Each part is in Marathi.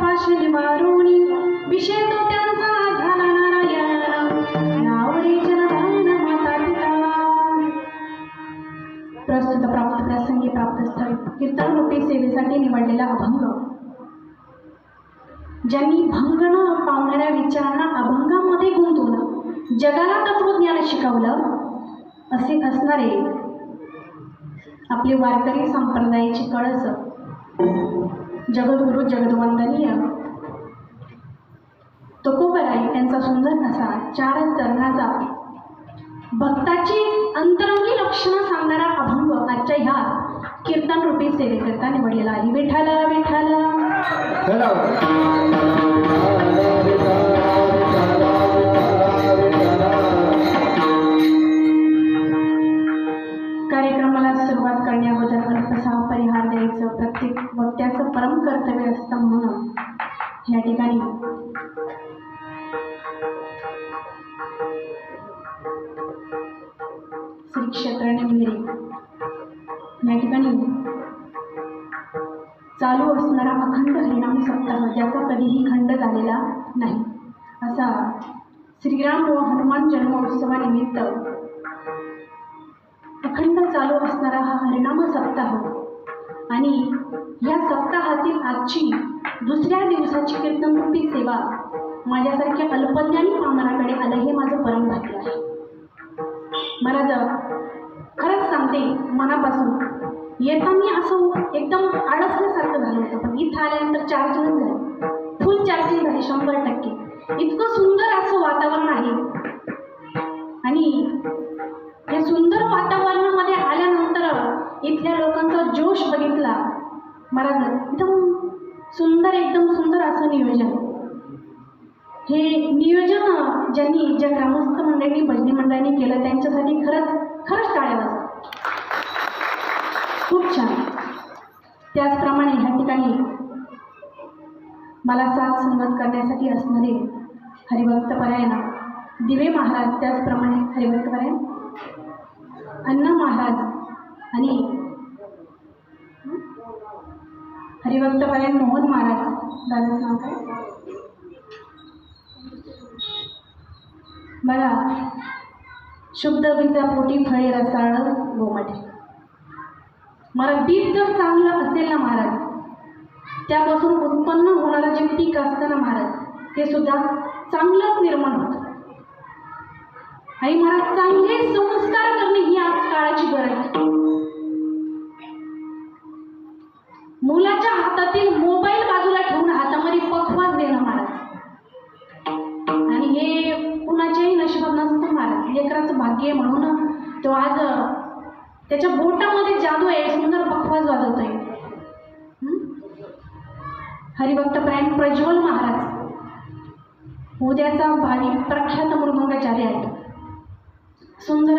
पाशी निवारोणी विषय तो त्यांचा झाला नारायण नावडे जनधान माता पिता. प्रस्तुत प्राप्त प्रसंगी प्राप्त स्थळ कीर्तन रूपी सेवेसाठी निवडलेला अभंग. ज्यांनी भंग न पावणाऱ्या विचारांना अभंगामध्ये गुंतवून जगाला तत्वज्ञान शिकवलं असे असणारे आपले वारकरी संप्रदायाची कळस जगद्गुरु जगद्वंदनीय तुकोबराई यांचा सुंदर असा 4 चरणाचा भक्ताची अंतरंगी लक्षणं सांगणारा अभंग आजच्या ह्या कीर्तन रूपी सेवेकरता निवडलेला आहे. विठ्ठल विठ्ठल कार्यक्रमाला सुरुवात करण्याबद्दल अल्पसा परिहार द्यायचं प्रत्येक वक्त्याचं परम कर्तव्य असतं. म्हणून या ठिकाणी श्री क्षेत्र निमगिरी या ठिकाणी चालू असणारा अखंड हरिनाम सप्ताह ज्याचा कधीही खंड झालेला नाही असा श्रीराम व हनुमान जन्मोत्सवानिमित्त अखंड चालू असणारा हा हरिनाम सप्ताह आणि या सप्ताहातील आजची दुसऱ्या दिवसाची कीर्तनरूपी सेवा माझ्यासारख्या अल्पज्ञानी पामराकडे आलं हे माझं परम भाग्य आहे. महाराज खरंच सांगते मनापासून येताना असं एकदम आळसल्यासारखं झालं होतं, पण इथं आल्यानंतर चार्जिंग झालं, फुल चार्जिंग झाली 100%. इतकं सुंदर असं वातावरण आहे आणि या सुंदर वातावरणामध्ये आल्यानंतर इथल्या लोकांचा जोश बघितला. महाराज एकदम एकदम सुंदर असं नियोजन. हे नियोजन ज्या ग्रामस्थ मंडळींनी भजनी मंडळांनी केलं त्यांच्यासाठी खरंच टाळ्या वाजवा. खूप छान. त्याचप्रमाणे ह्या ठिकाणी मला साथ संगत करण्यासाठी असणारे हरिभक्तपरायण दिवे महाराज, त्याचप्रमाणे हरिभक्तपरायण अण्णा महाराज आणि हरिभक्तपरायण मोहन महाराज. दादाचं नाव काय बघा. शुद्ध बीजा पोटी फळे रसाळ गोमाटे. मला बीज जर चांगलं असेल ना महाराज, त्यापासून उत्पन्न होणारं जे पीक असतं ना महाराज, ते सुद्धा चांगलं निर्माण होतं. आणि महाराज चांगले संस्कार करणे ही आज काळाची गरज आहे. मुलाच्या हातातील मोबाईल बाजूला ठेवून हातामध्ये पखवाज देणं महाराज, आणि हे कुणाच्याही नशिबात नसतं महाराज. लेकराचं भाग्य म्हणून तो आज त्याच्या बोटामध्ये जादू आहे, सुंदर पखवाज वाजवतोय. हरिभक्तपरायण प्रज्वल महाराज उद्याचा भावी प्रख्यात मृदंगाचार्य आहे. सुंदर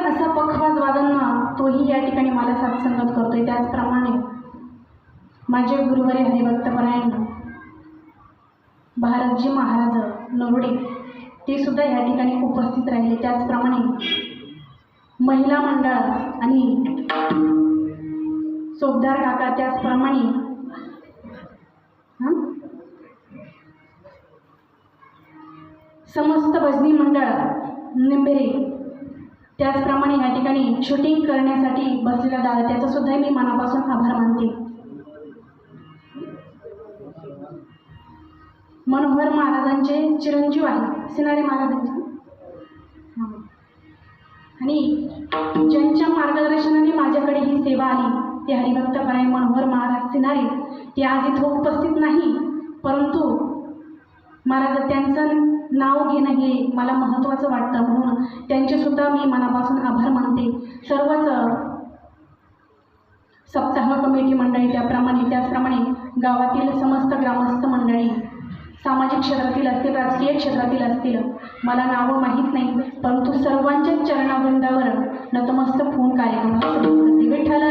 असा पखवाज वादन तोही या ठिकाणी मला साथ संगत करतोय. त्याचप्रमाणे माझे गुरुवारी हरिभक्तपरायण भारतजी महाराज नरोडे ते सुद्धा या ठिकाणी उपस्थित राहिले. त्याचप्रमाणे महिला मंडळ आणि सोबदार काका, त्याचप्रमाणे समस्त भजनी मंडळ निंबेरे, त्याचप्रमाणे या ठिकाणी शूटिंग करण्यासाठी बसलेला दादा, त्याचा सुद्धा मी मनापासून आभार मानते. मनोहर महाराजांचे चिरंजीव आहे सिनारे महाराजांचे, आणि ज्यांच्या मार्गदर्शनाने माझ्याकडे ही सेवा आली ते हरिभक्तपरायण मनोहर महाराज सिनारे. ते आज इथं उपस्थित नाही, परंतु महाराज त्यांचं नाव घेणं हे मला महत्त्वाचं वाटतं, म्हणून त्यांचेसुद्धा मी मनापासून आभार मानते. सर्वच सप्ताह कमिटी मंडळी, त्याचप्रमाणे गावातील समस्त ग्रामस्थ मंडळी, सामाजिक क्षेत्रातील असतील, राजकीय क्षेत्रातील असतील, मला नावं माहीत नाही, परंतु सर्वांच्या चरणावृंदावर नतमस्तक होऊन कार्यक्रमाला सुरुवात करते. विठ्ठल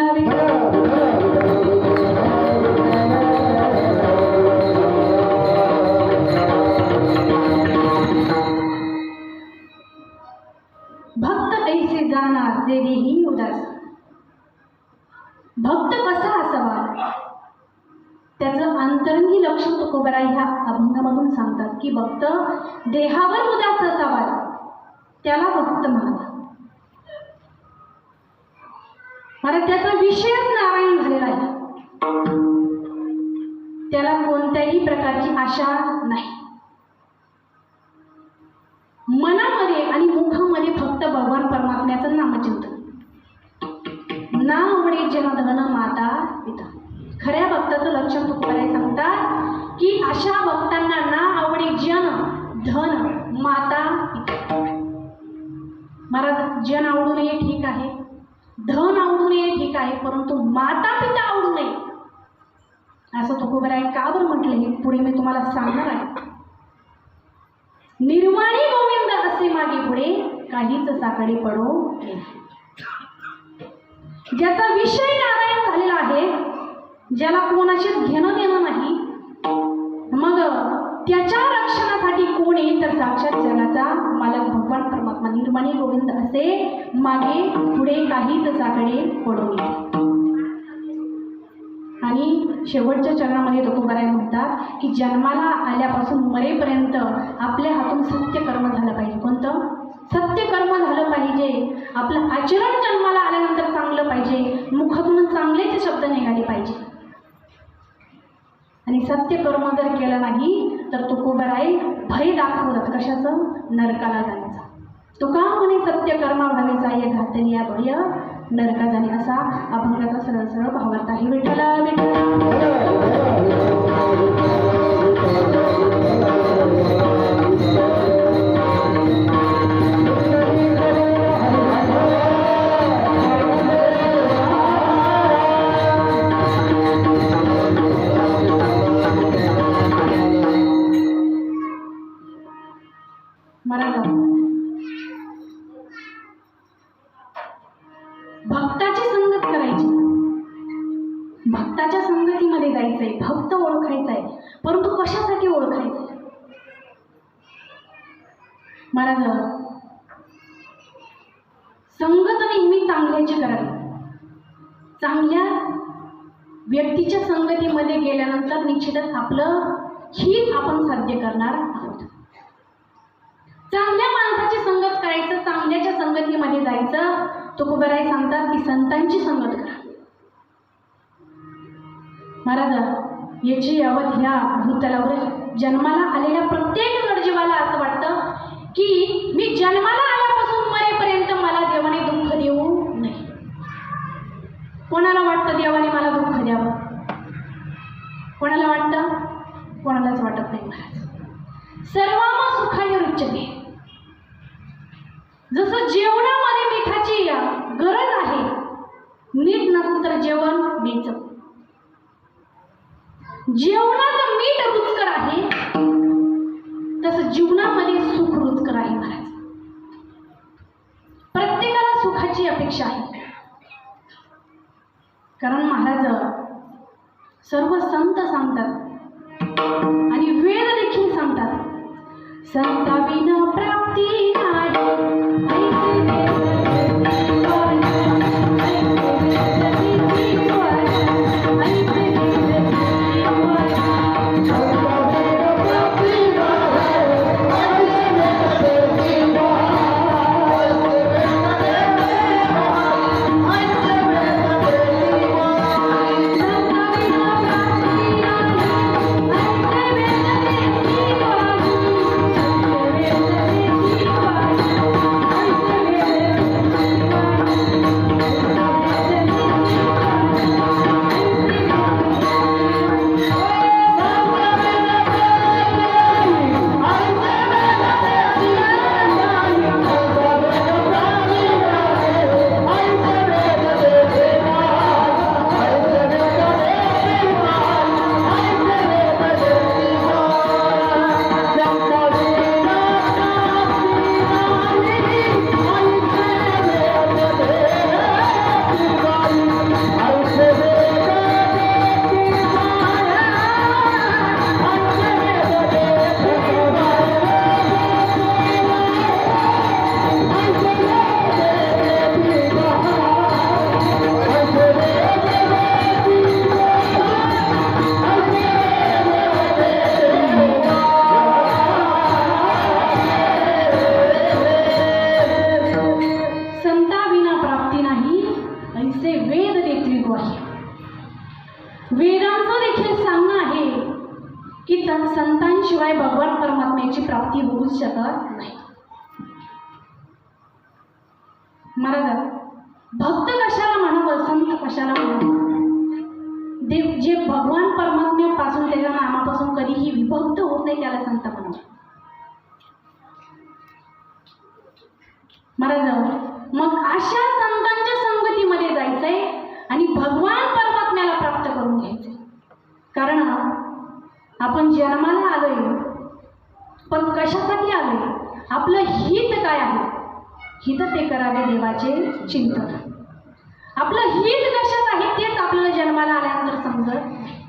भक्त ऐसे जाणार जे देही उदास. भक्त कसा असावा त्याचं अंतरंगी लक्ष तुकोबराय ह्या अभंगामधून सांगतात की भक्त देहावर उदास असावा त्याला भक्त म्हणावा. मला त्याचा विषयच नारायण झालेला आहे, त्याला कोणत्याही प्रकारची आशा नाही. मनामध्ये आणि मुखामध्ये फक्त भगवान परमात्म्याचं नामचिंतन. ना आवडे जन धन माता पिता. खऱ्या भक्ताचं लक्षण तुकोबराय सांगतात की अशा भक्तांना ना आवडे जन धन माता पिता. महाराज जन आवडू नये ठीक आहे, धन आवडू नये ठीक आहे, परंतु माता पिता आवडू नये असं तुकोबराय का बरं म्हटलं हे पुढे मी तुम्हाला सांगणार आहे. निर्वाणी गोविंद असे मागे पुढे काहीच साकडे पडो नये. ज्याचा विषय नारायण झालेला आहे, ज्याला कोणाशीच घेणं देणं नाही, मग त्याच्या रक्षणासाठी कोण येईल तर साक्षात जगाचा मालक भगवान परमात्मा निर्वाणी गोविंद असे मागे पुढे काहीच साकडे पडू नये. आणि शेवटच्या चरणामध्ये तुकोबराय म्हणतात की जन्माला आल्यापासून मरेपर्यंत आपल्या हातून सत्य कर्म झालं पाहिजे. कोणतं सत्य कर्म झालं पाहिजे. आपलं आचरण जन्माला आल्यानंतर चांगलं पाहिजे, मुखातून चांगलेच शब्द निघाले पाहिजे. आणि सत्य कर्म जर केलं नाही तर तुकोबराय भय दाखवतात. कशाचं? नरकाला जाण्याचा. तुका म्हणे सत्य कर्मा भावेचा ये घातली या भय नरका जाणे असा अभंगाचा सरळ सरळ भावार्थ आहे. विठ्ठला भक्ताची संगत करायची, भक्ताच्या संगतीमध्ये जायचंय, भक्त ओळखायचा आहे. परंतु कशासाठी ओळखायचंय? महाराज संगत नेहमी चांगल्याची करावी. चांगल्या व्यक्तीच्या संगतीमध्ये गेल्यानंतर निश्चितच आपलं हित आपण साध्य करणार आहोत. चांगल्या माणसाची संगत करायचं, चांगल्याच्या संगतीमध्ये जायचं. तुकोबराय सांगतात की संतांची संगत करा. महाराज याची यावत ह्या भूतलावर जन्माला आलेल्या प्रत्येक नरजीवाला असं वाटतं की मी जन्माला आल्यापासून मरेपर्यंत मला देवाने दुःख देऊ नये. कोणाला वाटतं देवाने मला दुःख द्यावं? कोणाला वाटतं? कोणालाच वाटत नाही. महाराज सर्वांना सुखाय रुच्यते. जसं जेवणामध्ये मिठाची गरज आहे, मीठ नसेल तर जेवण बेचव. जेवणात मीठ रुचकर आहे तसं जीवनामध्ये सुख रुचकर आहे. महाराज प्रत्येकाला सुखाची अपेक्षा आहे. कारण महाराज सर्व संत सांगतात आणि वेद देखील सांगतात संताविना प्राप्ती नाही. प्राप्ती नाही ऐसे वेद देतील ग्वाही. वेदांचं देखील सांगणं आहे की संतांशिवाय भगवान परमात्म्याची प्राप्ती होऊच शकत नाही. महाराज, भक्त कशाला म्हणावं, संत कशाला म्हणावं? देव जे भगवान परमात्म्यापासून, त्याच्या नामापासून कधीही विभक्त होत नाही त्याला संत म्हणावं. महाराज, मग अशा संतांच्या संगतीमध्ये जायचंय आणि भगवान परमात्म्याला प्राप्त करून घ्यायचंय. कारण आपण जन्माला आलोय, पण कशासाठी आलोय? आपलं हित काय आहे? हित ते करावे देवाचे चिंतन. आपलं हित कशात आहे तेच आपल्याला जन्माला आल्यानंतर समजत नाही.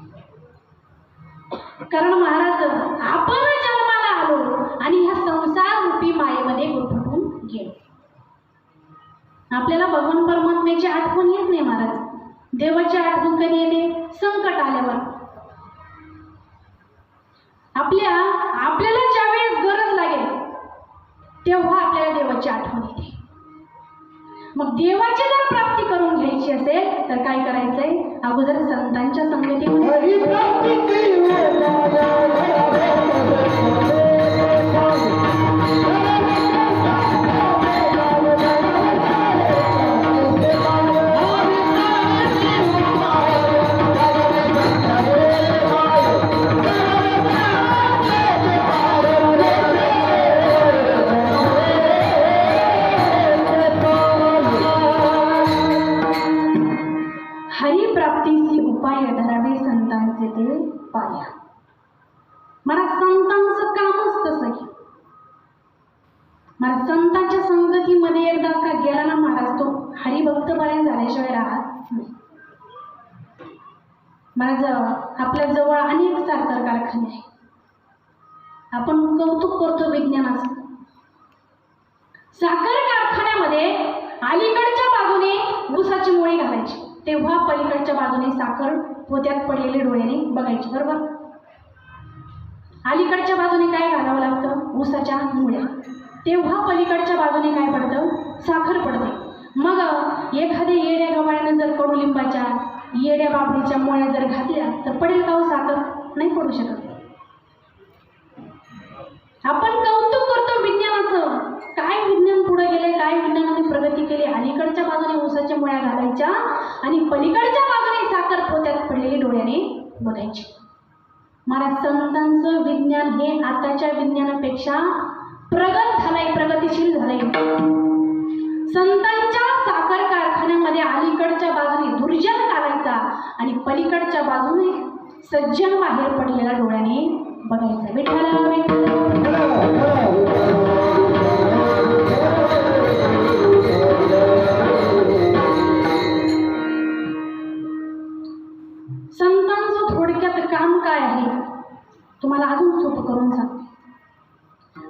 कारण महाराज, आपण जन्माला आलो आणि ह्या संसार रूपी मायेमध्ये गुरफटून गेलो. आपल्याला भगवान परमात्म्याची आठवण येत नाही महाराज. देवाची आठवण कधी येते? संकट आल्यावर. आपल्याला ज्यावेळेस गरज लागेल तेव्हा आपल्याला देवाची आठवण येते. मग देवाची जर प्राप्ती करून घ्यायची असेल तर काय करायचंय? अगोदर संतांच्या संगतीमध्ये हरिप्राप्तीची उपाय धरावे संतांचे ते पाया. मला संतांचं कामच तसं की मला संतांच्या संगतीमध्ये एकदा का गेला ना महाराज, तो हरिभक्त पारायण झाल्याशिवाय राहत नाही. महाराज, आपल्या जवळ अनेक साखर कारखाने आहेत. आपण कौतुक करतो विज्ञानाचं. साखर कारखान्यामध्ये अलीकडच्या बाजूने ऊसाची मुळी घालायची, तेव्हा पलीकडच्या बाजूने साखर पोत्यात पडलेले डोळ्याने बघायची, बरोबर? अलीकडच्या बाजूने काय घालावं लागतं? ऊसाच्या मुळ्या. तेव्हा पलीकडच्या बाजूने काय पडतं? साखर पडते. मग एखाद्या येड्या गवाळ्यानं जर कडुलिंबाच्या, येड्या बाबरीच्या मुळ्या जर घातल्या तर पडेल का हो साखर? नाही पडू शकत. आपण कौतुक करतो विज्ञानाचं. काय विज्ञान पुढे गेले, काय विज्ञानाने प्रगती केली. अलीकडच्या बाजूने ऊसाच्या मुळ्या घालायच्या आणि पलीकडच्या बाजूने साखर पोत्यात पडलेली डोळ्याने बघायची. मला संतांचं विज्ञान हे आताच्या विज्ञानापेक्षा प्रगत झालंय, प्रगतिशील झालंय. संतांच्या साखर कारखान्यामध्ये अलीकडच्या बाजूने दुर्जन घालायचा आणि पलीकडच्या बाजूने सज्जन बाहेर पडलेल्या डोळ्याने बघायचा. संतांचं थोडक्यात काम काय आहे तुम्हाला अजून सोपं करून सांगते.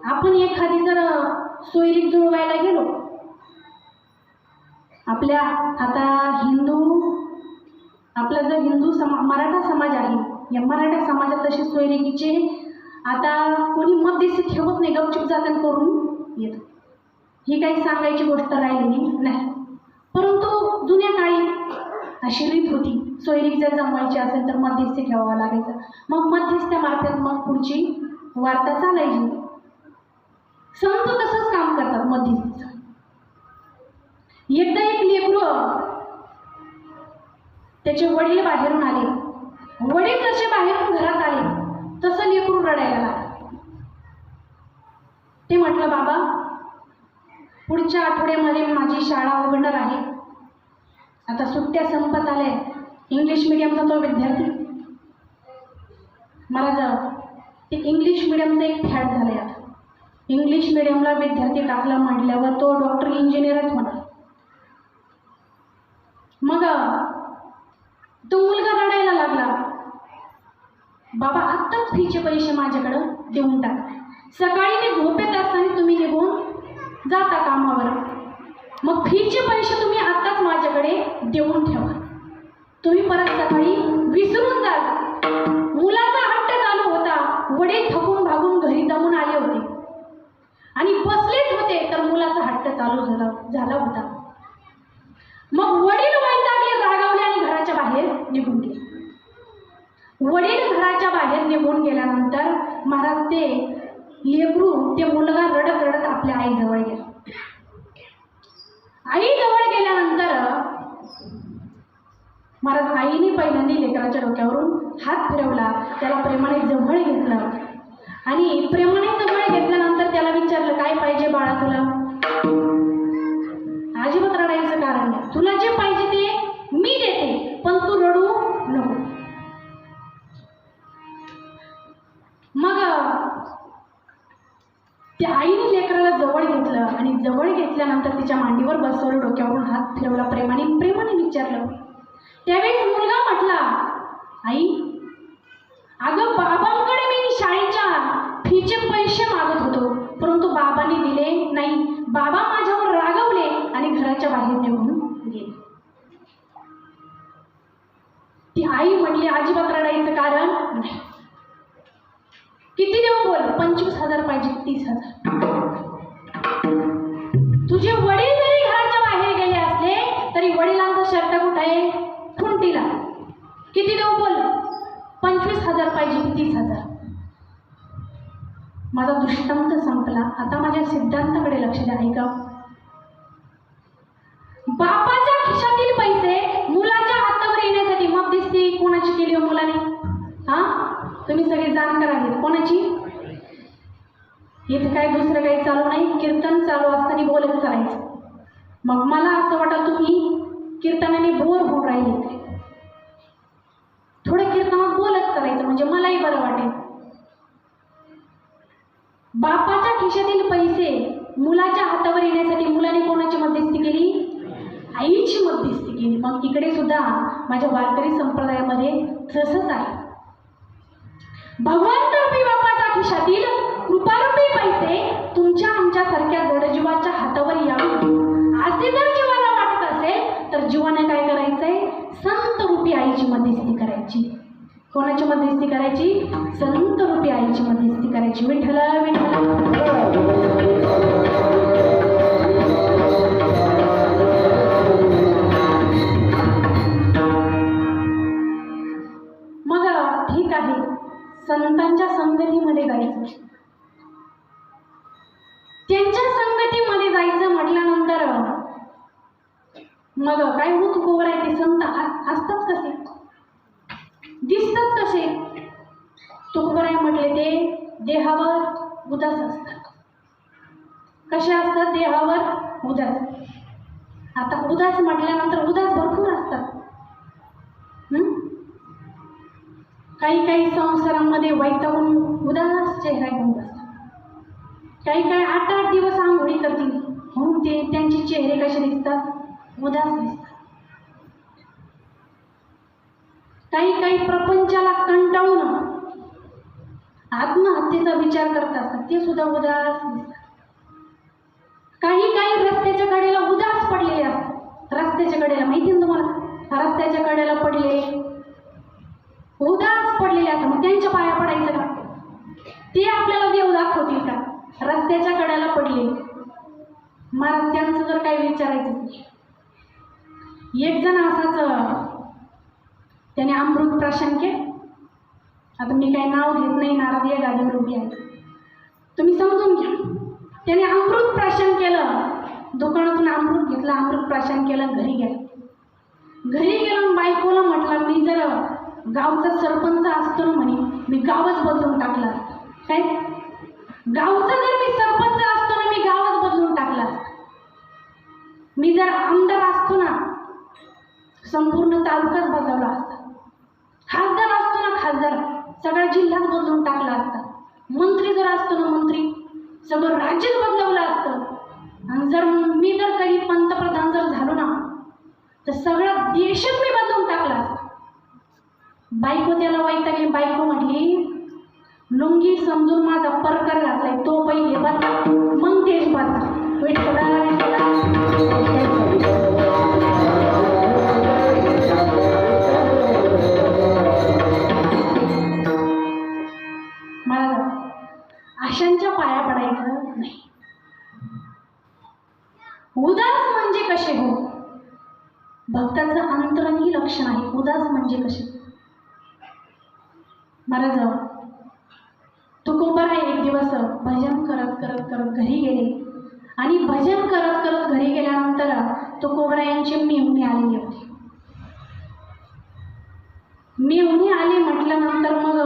आपण एखादी जर सोयरीक जुळवायला गेलो, आपल्या आता आपला जो मराठा समाज आहे, या मराठा समाजात तशी सोयरिकीचे आता कोणी मध्यस्थी ठेवत नाही, गपचूप जाताना करून येतं. ही काही सांगायची गोष्ट राहिलेली नाही. परंतु जुन्या काळी अशी रीत होती, सोयरीक जर जमवायची असेल तर मध्यस्थी ठेवावा लागायचा. मग मध्यस्थ्यामार्फत मग पुढची वार्ता चालायची. संत तसंच काम करतात मध्यस्थीचं. एकदा एक लेकरू, त्याचे वडील बाहेरून आले. वडील जसे बाहेरून घरात आले तसं लेकरू रडायला लागलं. ते म्हटलं, बाबा पुढच्या आठवड्यामध्ये माझी शाळा उघडणार आहे. आता सुट्ट्या संपत आल्या. इंग्लिश मिडियमचा तो विद्यार्थी, मला ते इंग्लिश मिडियमचं एक फॅड झालंय. आता इंग्लिश मिडियमला विद्यार्थी टाकला म्हटल्यावर तो डॉक्टर इंजिनियरच म्हणा. मग तो मुलगा रडायला लागला, बाबा आत्ताच फीचे पैसे माझ्याकडं देऊन टाक. सकाळी मी झोपेत असताना तुम्ही निघून जाता कामावर, मग फीचे पैसे तुम्ही आत्ताच माझ्याकडे देऊन ठेवा. तुम्ही परत सकाळी विसरून जाल. मुलाचा हट्ट चालू होता. वडील थकून भागून घरी दमून आले होते आणि बसलेच होते तर मुलाचा हट्ट चालू झाला होता. निघून गेल्यानंतर महाराज ते लेकरू ते मुलगा रडत रडत आपल्या आईजवळ गेला. आईजवळ गेल्यानंतर महाराज आईने पहिल्यांदा लेकराच्या डोक्यावरून हात फिरवला, त्याला प्रेमाने जवळ घेतलं आणि प्रेमाने जवळ घेतल्यानंतर त्याला विचारलं, काय पाहिजे बाळा तुला? अजिबात रडायचं कारण नाही, तुला जे पाहिजे ते मी देते, पण तू रडू नको. मग त्या आईने लेकराला जवळ घेतलं आणि जवळ घेतल्यानंतर तिच्या मांडीवर बसवलं, डोक्यावरून हात फिरवला, प्रेमाने विचारलं. त्यावेळेस मुलगा म्हटला, आई अगं बाबांकडे मी शाळेच्या फीचे पैसे मागत होतो, परंतु बाबांनी दिले नाही. बाबा माझ्यावर रागवले आणि घराच्या बाहेर निघून गेले. ती आई म्हटली, अजिबात रडायचं कारण नाही. किती देऊ बोल? 25,000 पाहिजे, 30,000. तुझे वडील जरी घराच्या बाहेर गेले असले तरी वडिलांचा शर्ट कुठं आहे? खुंटीला. किती देऊ बोल? 25,000 पाहिजे, 30,000. माझा दृष्टांत संपला. आता माझ्या सिद्धांताकडे लक्ष द्या. ऐका, बापाच्या खिशातील पैसे मुलाच्या हातावर येण्यासाठी मध्यस्थी कोणाची केली हो मुलाने? तुम्ही सगळे जाणकार आहेत. कोणाची? इथे काय दुसरं काही चालू नाही, कीर्तन चालू असताना बोलत चालायचं. मग मला असं वाटतं तुम्ही कीर्तनाने बोर होऊन राहिले. थोडं कीर्तनात बोलत चालायचं म्हणजे मलाही बरं वाटेल. बापाच्या खिशातील पैसे मुलाच्या हातावर येण्यासाठी मुलाने कोणाची मध्यस्थी केली? आईची मध्यस्थी केली. मग इकडे सुद्धा माझ्या वारकरी संप्रदायामध्ये तसंच आहे. भगवंत रूपी बापाच्या खिशातील कृपारूपी पैसे तुमच्या आमच्यासारख्या जडजीवाच्या हातावर यावे असे जर जीवाला वाटत असेल तर जीवाने काय करायचंय? संत रूपी आईची मध्यस्थी करायची. कोणाची मध्यस्थी करायची? संत रूपी आईची मध्यस्थी करायची. विठ्ठल विठ्ठल. मग ठीक आहे, संतांच्या संगतीमध्ये जायचं. त्यांच्या संगतीमध्ये जायचं म्हटल्यानंतर मग काय होत गोवर आहे ते संत असतात कसे? दिसतात कसे? तुकोबराय म्हटले ते देहावर उदास असतात. कसे असतात? देहावर उदास. आता उदास म्हटल्यानंतर उदास भरपूर असतात. काही संसारामध्ये वैतागून उदास चेहरा घेऊन बसतात. काही 8-8 दिवस आंघोळी करतील म्हणून ते त्यांचे चेहरे कसे दिसतात? उदास दिसतात. काही प्रपंचाला कंटाळून आत्महत्येचा विचार करत असतात, ते सुद्धा उदास दिसतात. काही रस्त्याच्या कडेला उदास पडलेले असतात. रस्त्याच्या कडेला माहिती ना तुम्हाला? रस्त्याच्या कडेला पडले उदास पडलेले असतात. मग त्यांच्या पाया पडायचं का? ते आपल्याला देव दाखवतील का? रस्त्याच्या कडेला पडले. मला त्यांचं जर काही विचारायचं. एक जण असाच त्याने अमृत प्राशन केलं. आता मी काही नाव घेत नाही, नारद या गादीवर उभी आहे, तुम्ही समजून घ्या. त्याने अमृत प्राशन केलं. दुकानातून अमृत घेतलं, अमृत प्राशन केलं, घरी गेलं. बायकोला म्हटलं, मी जर गावचा सरपंच असतो ना म्हणे, मी गावच बदलून टाकला. काय? गावचा जर मी सरपंच असतो ना, मी गावच बदलून टाकला. मी जर आमदार असतो ना, संपूर्ण तालुकाच बदलला असता. खासदार असतो ना, खासदार सगळा जिल्हाच बदलून टाकला असता. मंत्री जर असतो ना, मंत्री सगळं राज्यच बदलवलं असतं. आणि जर कधी पंतप्रधान जर झालो ना, तर सगळा देशच मी बदलून टाकला असता. बायको त्याला वैतागली. बायको म्हटली, लुंगी समजून माझा परकर घातलाय, तो पहिले बदला, मग देश बदला. विठ्ठला विठ्ठला. मला आशांच्या पाया पडायचं नाही. उदास म्हणजे कसे हो? भक्ताचं अंतरंगी लक्षण आहे. उदास म्हणजे कसे? महाराज, तुकोबराय एक दिवस भजन करत करत करत घरी गेले आणि भजन करत करत घरी गेल्यानंतर तुकोबरायांची मेहुणी आलेली होती. मेहुणी आले म्हटल्यानंतर मग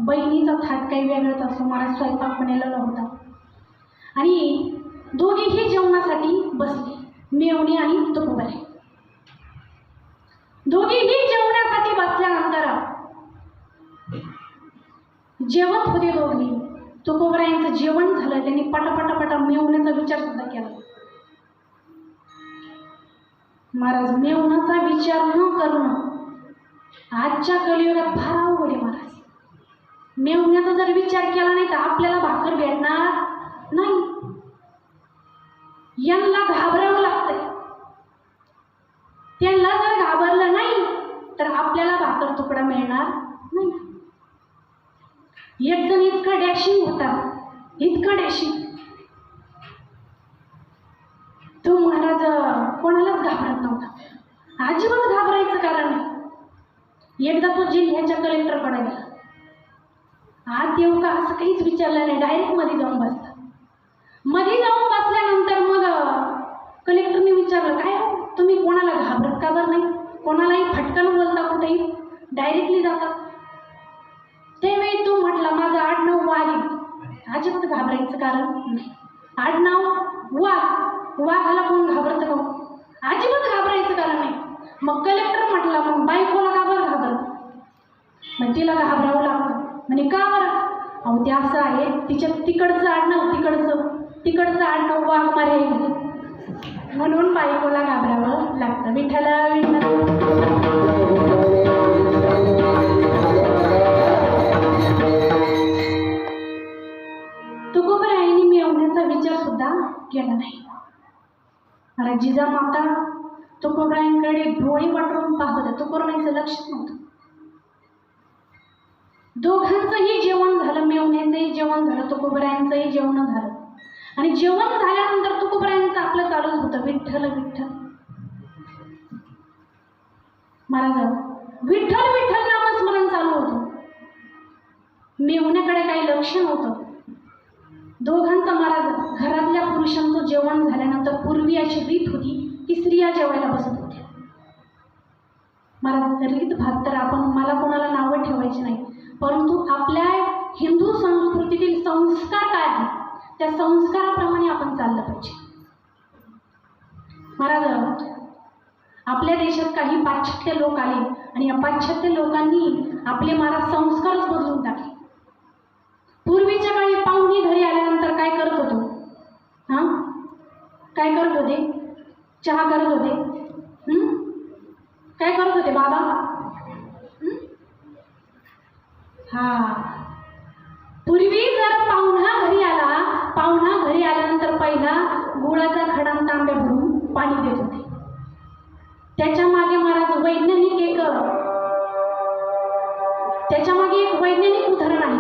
बहिणीचा थाट काही वेगळाच असतो. मला स्वयंपाक बनलेला होता आणि दोघेही जेवणासाठी बसले, मेहुणी आणि तुकोबराय. दोघेही जेवणासाठी बसल्यानंतर जेवत होते दोघे. तुकोबरायांचं जेवण झालं, त्यांनी पटापटापटा मेहुण्याचा विचार सुद्धा केला. महाराज, मेहुण्याचा विचार न करणं आजच्या कलियुगात फार अवघड आहे महाराज. मेहुण्याचा जर विचार केला नाही तर आपल्याला भाकर भेटणार नाही. यांना घाबरावं लागतंय. त्यांना जर घाबरलं नाही तर आपल्याला भाकर तुकडा मिळणार नाही. एक जण इतका डॅशिंग होता, इतका डॅशिंग, तो महाराज कोणालाच घाबरत नव्हता. अजिबात घाबरायचं कारण नाही. एकदा तो जिल्ह्याच्या कलेक्टरकडे गेला. आत येऊ का असं काहीच विचारलं नाही, डायरेक्ट मध्ये जाऊन बसला. मध्ये जाऊन बसल्यानंतर मग कलेक्टरने विचारलं, काय हो तुम्ही कोणाला घाबरत का बरं नाही? कोणालाही फटकन बोलता, कुठेही डायरेक्टली जाता? त्यावेळी तो म्हटला, माझं आडनाव वाघ आहे. अजिबात घाबरायचं कारण नाही. आडनाव वाघ, वाघाला कोण घाबरतं का? अजिबात घाबरायचं कारण नाही. मग कलेक्टर म्हटला, मग बायकोला का बरं घाबरत? मग तिला घाबरावं लागतं. म्हणजे का बरं? अहो ते असं आहे, तिच्या तिकडचं आडनाव वाघ मारे म्हणून बायकोला घाबरावं लागतं. विठ्ठला तुकोबरायांनी मिळवण्याचा विचार सुद्धा केला नाही. जिजामाता तुकोबरायांकडे डोळे वाटून पाहत होत्या. तुकोबरायांचं लक्षच नव्हतं. दोघांचंही जेवण झालं, मेवण्याचंही जेवण झालं, तुकोबरायांचंही जेवण झालं. आणि जेवण झाल्यानंतर तुकोबरायांचं आपलं चालूच होतं, विठ्ठल विठ्ठल. महाराज, विठ्ठल विठ्ठल नामस्मरण चालू होतं. मेवण्याकडे काही लक्ष नव्हतं. दोघांचं महाराज, घरातल्या पुरुषांचं जेवण झाल्यानंतर पूर्वी अशी रीत होती की स्त्रिया जेवायला बसत होत्या. महाराज, रीत भात तर मला कोणाला नावं ठेवायची नाही, परंतु आपल्या हिंदू संस्कृतीतील संस्कार काय आहे त्या संस्काराप्रमाणे आपण चाललं पाहिजे. महाराज, आपल्या देशात काही पाश्चात्य लोक आले आणि या पाश्चात्य लोकांनी आपले महाराज संस्कारच बदलून टाकले. पूर्वीच्या काळी पाहुणे घरी आल्यानंतर काय करत होतो? काय करत होते? चहा करत होते. काय करत होते बाबा? पूर्वी जर पाहुणा घरी आल्यानंतर पहिला गुळाचा खडा तांब्या भरून पाणी देत होते. त्याच्या मागे महाराज वैज्ञानिक एक उदाहरण आहे.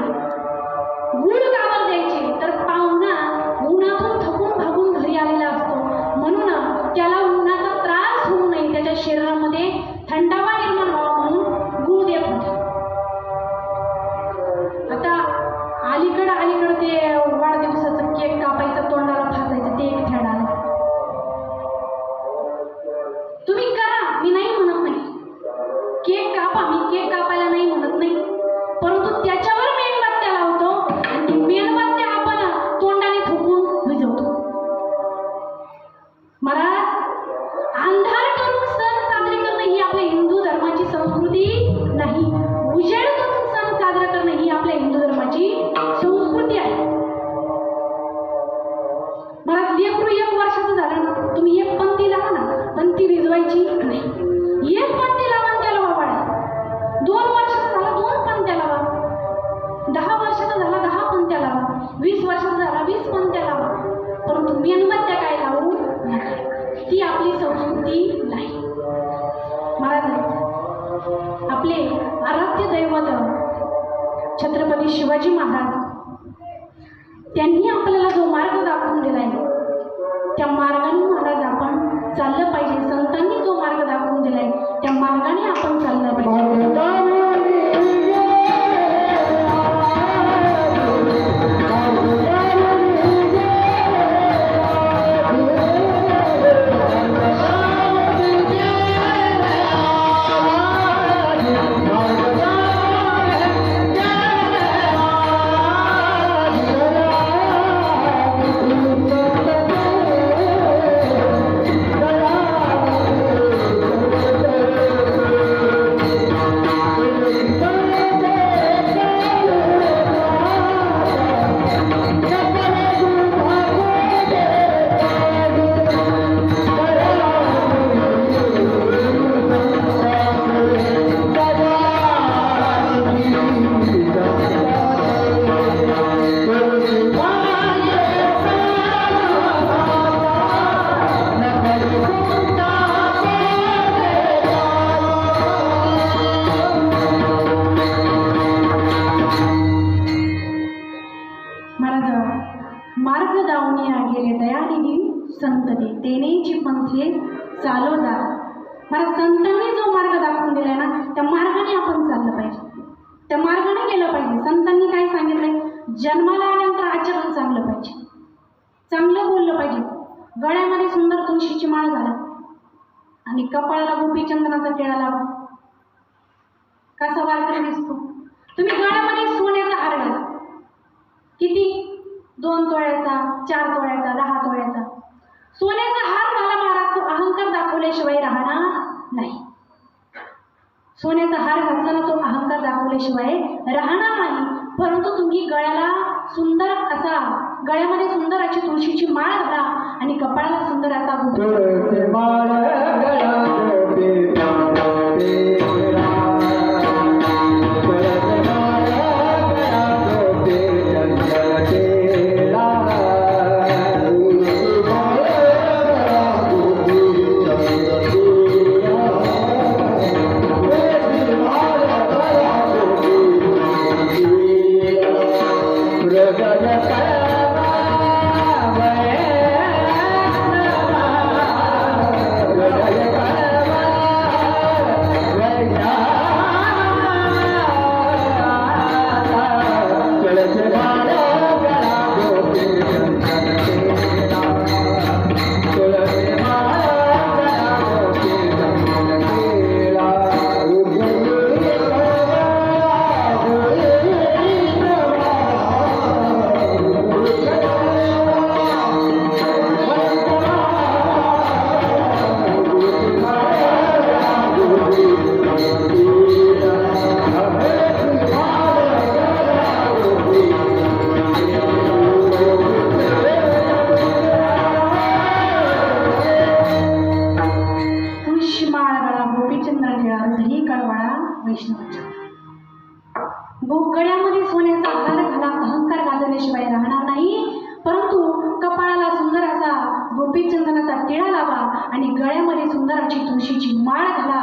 गुळ का बरं द्यायचे? तर पाहुणा उन्हातून थकून भागून घरी आलेला असतो, म्हणून त्याला उन्हाचा त्रास होऊ नये, त्याच्या शरीरामध्ये थंडावा निर्माण व्हावा म्हणून गुळ देत होते. आता अलीकडं ते वाढदिवसाचं केक कापायचं, तोंडाला फासायचं, ते एक फॅड आलं. तुम्ही करा, मी नाही म्हणत नाही. केक कापा, मी केक कापायला नाही म्हणत नाही, परंतु त्याच्यावर मेणबत्त्या लावतो आणि ती मेणबत्त्या आपण तोंडाने थुकून विझवतो. महाराज, अंधार करून सण साजरे करणं ही आपल्या हिंदू धर्माची संस्कृती नाही. उजेड करून सण साजरा करणं ही आपल्या हिंदू धर्माची संस्कृती आहे. महाराज, लेकरू 1 वर्षाचं झालं ना, तुम्ही एक पंथी लावा ना, पंथी विजवायची नाही. एक पंथी लावा त्याला वावाळा. 2 वर्षाचा झाला 2 पंथ्या लावा. 10 वर्षाचा झाला 10 पंथ्या लावा. 20 वर्षाचा झाला 20 पंथ्या लावा. परंतु मेणबत्त्या काय लावू नका. ती आपली संस्कृती नाही. महाराज, आपले आराध्य दैवत छत्रपती शिवाजी महाराज, त्यांनी आपल्याला जो मार्ग दाखवून दिलाय त्या मार्गाने महाराज आपण चाललं पाहिजे. संतांनी जो मार्ग दाखवून दिलाय त्या मार्गाने आपण चाललं पाहिजे. म्हणते चालो जा. मला संतांनी जो मार्ग दाखवून दिलाय ना त्या मार्गाने आपण चाललं पाहिजे, त्या मार्गाने गेलं पाहिजे. संतांनी काय सांगितलंय, जन्माला आल्यानंतर आचरण चांगलं पाहिजे, चांगलं बोललं पाहिजे, गळ्यामध्ये सुंदर तुळशीची माळ घाला आणि कपाळाला गोपीचंदनाचा टिळा लावा. कसा वारकरी दिसतो. तुम्ही गळ्यामध्ये सोन्याचा हार घाला, किती 2 तोळ्याचा, 4 तोळ्याचा, 10 तोळ्याचा सोन्याचा हार घाला महाराज. तो अहंकार दाखवल्याशिवाय राहणार नाही. सोन्याचा हार घातला ना तो अहंकार दाखवल्याशिवाय राहणार नाही. परंतु तुम्ही गळ्याला सुंदर असा, गळ्यामध्ये सुंदर अशी तुळशीची माळ घाला आणि कपाळाला सुंदर असा गळ्यामध्ये सोन्याचा हार घाला, अहंकार गाजवल्याशिवाय राहणार नाही. परंतु कपाळाला सुंदर असा गोपीचंदनाचा टिळा लावा आणि गळ्यामध्ये सुंदर अशी तुळशीची माळ घाला.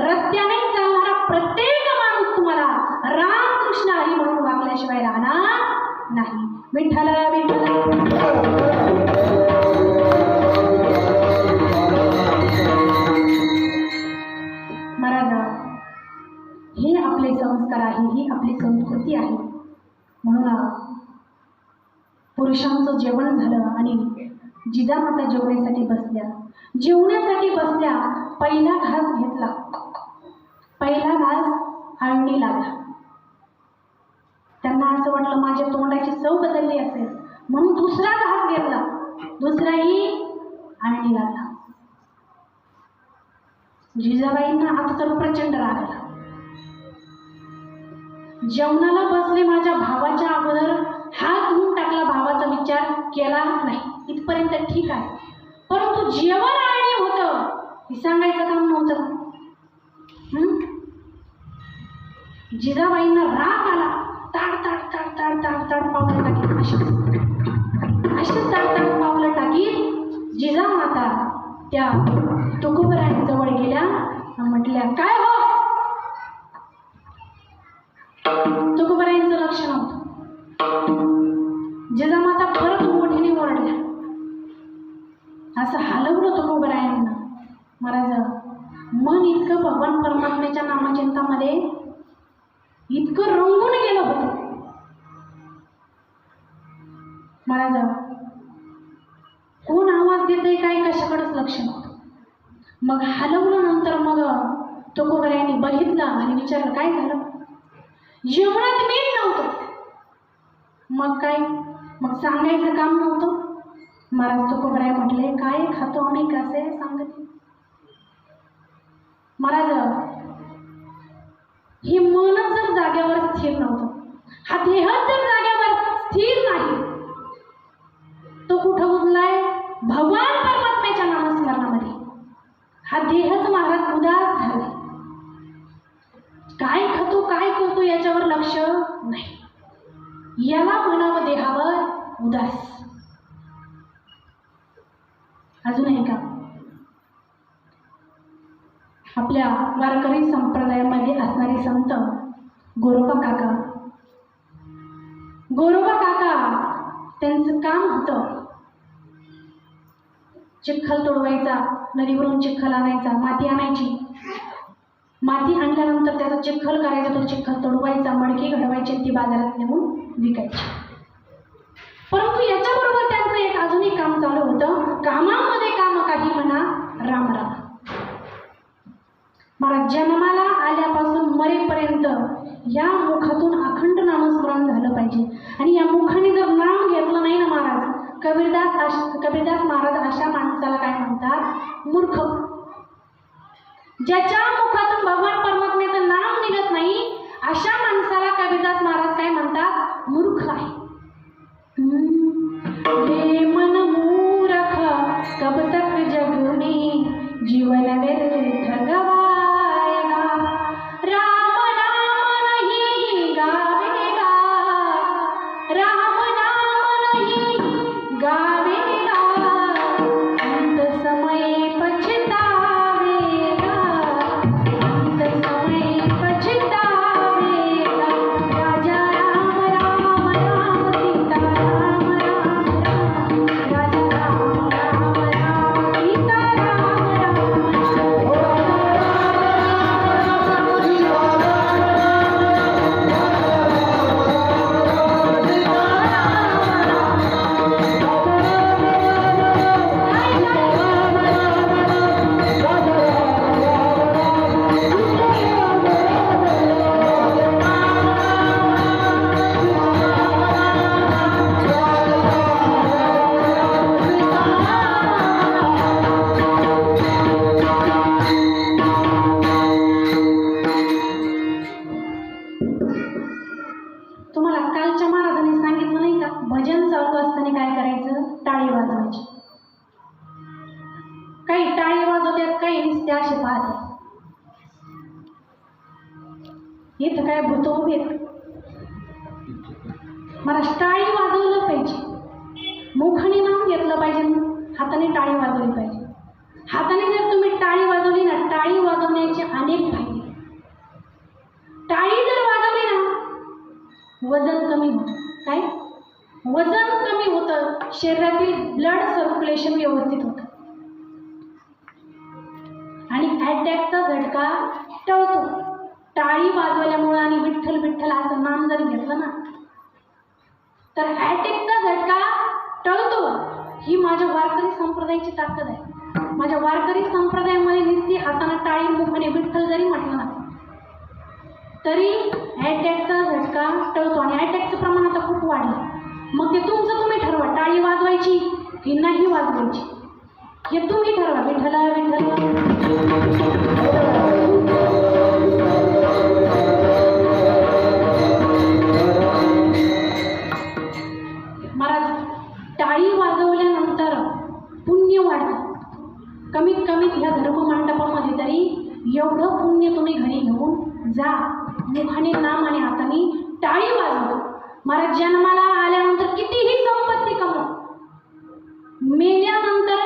रस्त्याने चालणारा प्रत्येक माणूस तुम्हाला रामकृष्ण हरी म्हणून वागल्याशिवाय राहणार नाही. विठ्ठल विठ्ठल. हे आपले संस्कार आहे, ही आपली संस्कृती आहे. म्हणून पुरुषांचं जेवण झालं आणि जिजामाता जेवण्यासाठी बसल्या. पहिला घास घेतला, पहिला घास आळणी लागला. त्यांना असं वाटलं माझ्या तोंडाची चव बदलली असेल म्हणून दुसरा घास घेतला, दुसराही आळणी लागला. जिजाबाईंना आता तर प्रचंड राग आला. जेवणाला बसले, माझ्या भावाच्या अगोदर हात धुवून टाकला, भावाचा विचार केला नाही, इथपर्यंत ठीक आहे. परंतु जेवण आळणी होतं हे सांगायचं काम नव्हतं. जिजाबाईंना राग आला. ताड ताड ताड ताड ताड ताड पावलं टाकीत, अशीच ताड ताड पावलं टाकीत जिजामाता त्या तुकोबरायांजवळ गेल्या. म्हटल्या काय हो. तुकोबरायांचं लक्ष नव्हतं. जिजामाता परत मोठीने ओरडल्या. असं हलवलं तुकोबरायांना. महाराज मन इतकं भगवान परमात्म्याच्या नामचिंतामध्ये इतकं रंगून गेलं होतं. महाराज कोण आवाज देतंय काय कशाकडेच लक्ष नव्हतं. मग हलवलं. नंतर मग तुकोबरायांनी बघितलं आणि विचारलं काय झालं. जेवणात मीठ नव्हतं. मग काय, मग सांगायचं काम नव्हतं. महाराज तुकोबराय म्हटले काय खातो आणि कसे सांगते. महाराज हे मनच जर जाग्यावर स्थिर नव्हतं, हा देहच जर जाग्यावर स्थिर नाही, तो कुठं उरलाय भगवान परमात्म्याच्या नामस्मरणामध्ये. हा देहच महाराज उदास झाला. काय खातो काय करतो याच्यावर लक्ष नाही. याला म्हणावं देहावर उदास. अजून आहे का आपल्या वारकरी संप्रदायामध्ये असणारे संत गोरोबा काका. गोरोबा काका त्यांचं काम होतं चिखल तोडवायचा, नदीवरून चिखल आणायचा, माती आणायची, माती आणल्यानंतर त्याचा चिखल करायचा, तो चिखल तोडवायचा, मडकी घडवायची, ती बाजारात नेऊन विकायची. परंतु याच्याबरोबर त्यांचं एक अजूनही काम चालू होतं. कामामध्ये काम काही म्हणा राम राम. मला जन्माला आल्यापासून मरेपर्यंत या मुखातून अखंड नामस्मरण झालं पाहिजे. आणि या मुखाने जर नाम घेतलं नाही ना महाराज, कबीरदास महाराज अशा माणसाला काय म्हणतात? मूर्ख. ज्याच्या मुखातून भगवान परमात्म्याचं नाम निघत नाही अशा माणसाला कबीरदास महाराज काय म्हणतात? मूर्ख आहे. हे मन मूर्ख कब तक जग में जीवन व्यर्थ गवाएगा, राम नाम नहीं गावेगा, राम नाम नहीं गावेगा, अंत समय पछतावेगा, अंत समय पछतावेगा. राजा राम राम राम सीता राम राम राम, राजा राम राम राम सीता राम तुम्हाला कालच्या महाराजांनी सांगितलं नाही का, भजन चालू असताना काय करायचं? टाळी वाजवायची. काही टाळी वाजवतात, काही नुसते असे पाहतात. इथं काय भूत उभे आहेत? मला टाळी वाजवलं पाहिजे, मुखाने नाम घेतलं पाहिजे, हाताने टाळी वाजवली पाहिजे. हाताने जर तुम्ही टाळी वाजवली ना, टाळी वाजवण्याचे अनेक फायदे. टाळी जर वाजवली ना, वजन कमी होतं. काय? वजन कमी होतं, शरीरातील ब्लड सर्क्युलेशन व्यवस्थित होतं आणि अटॅकचा झटका टळतो. टाळी वाजवल्यामुळं आणि विठ्ठल विठ्ठल असं नाम जर घेतलं ना, तर अटॅकचा झटका टळतो. ही माझ्या वारकरी संप्रदायाची ताकद आहे. माझ्या वारकरी संप्रदायामध्ये नुसती हाताने टाळी मुखाने विठ्ठल जरी म्हटलं ना, तरी अटॅकचा झटका टळतो. आणि अटॅकचं प्रमाण आता खूप वाढलं. मग ते तुमचं तुम्ही ठरवा, टाळी वाजवायची की नाही वाजवायची, हे तुम्ही ठरवा. विठ्ठला विठ्ठल. महाराज, टाळी वाजवल्यानंतर पुण्य वाढतं. कमीत कमी ह्या धर्ममंडपामध्ये तरी एवढं पुण्य तुम्ही घरी घेऊन जा. मुखाने नाम आणि हाताने टाळी वाजवा. महाराज, जन्माला आल्यानंतर कितीही संपत्ती कमवा, मेल्यानंतर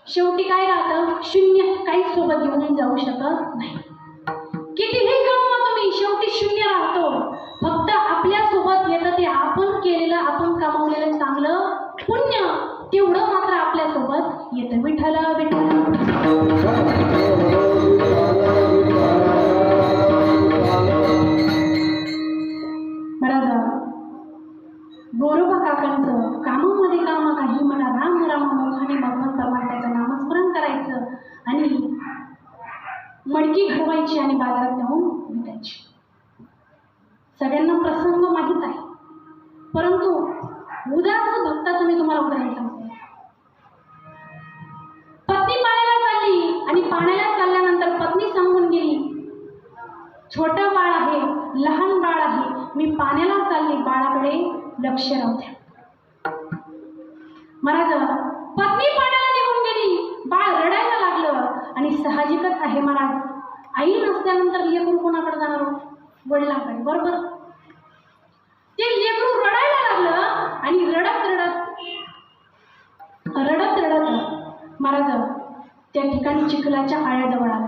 शेवटी काय राहतं? शून्य. काहीच सोबत घेऊन जाऊ शकत नाही. कितीही कमवा तुम्ही, शेवटी शून्य राहतो. फक्त आपल्यासोबत येतं ते आपण केलेलं, आपण कमावलेलं चांगलं पुण्य, तेवढं मात्र आपल्यासोबत येतं. विठ्ठल विठ्ठल. गोरोबा काकांचं कामामध्ये काम काही म्हणा राम राम मुखाने भगवान परमात्म्याचं नामस्मरण करायचं आणि मडकी घडवायची आणि बाजारात नेऊन विकायची. सगळ्यांना प्रसंग माहीत आहे, परंतु उदास भक्ताचं मी तुम्हाला उदाहरण सांगते. पत्नी पाण्याला चालली आणि पाण्याला चालल्यानंतर पत्नी सांगून गेली, छोटं बाळ आहे, लहान बाळ आहे, मी पाण्याला चालली, बाळाकडे लक्ष राहू द्या. महाराज, पत्नी पाण्याला निघून गेली, बाळ रडायला लागलं आणि साहजिकच आहे महाराज, आई नसल्यानंतर लेकरू कोणाकडे जाणार? वडिलांकडे, बरोबर. ते लेकरू रडायला लागलं आणि रडत महाराज त्या ठिकाणी चिखलाच्या आळ्याजवळ आलं.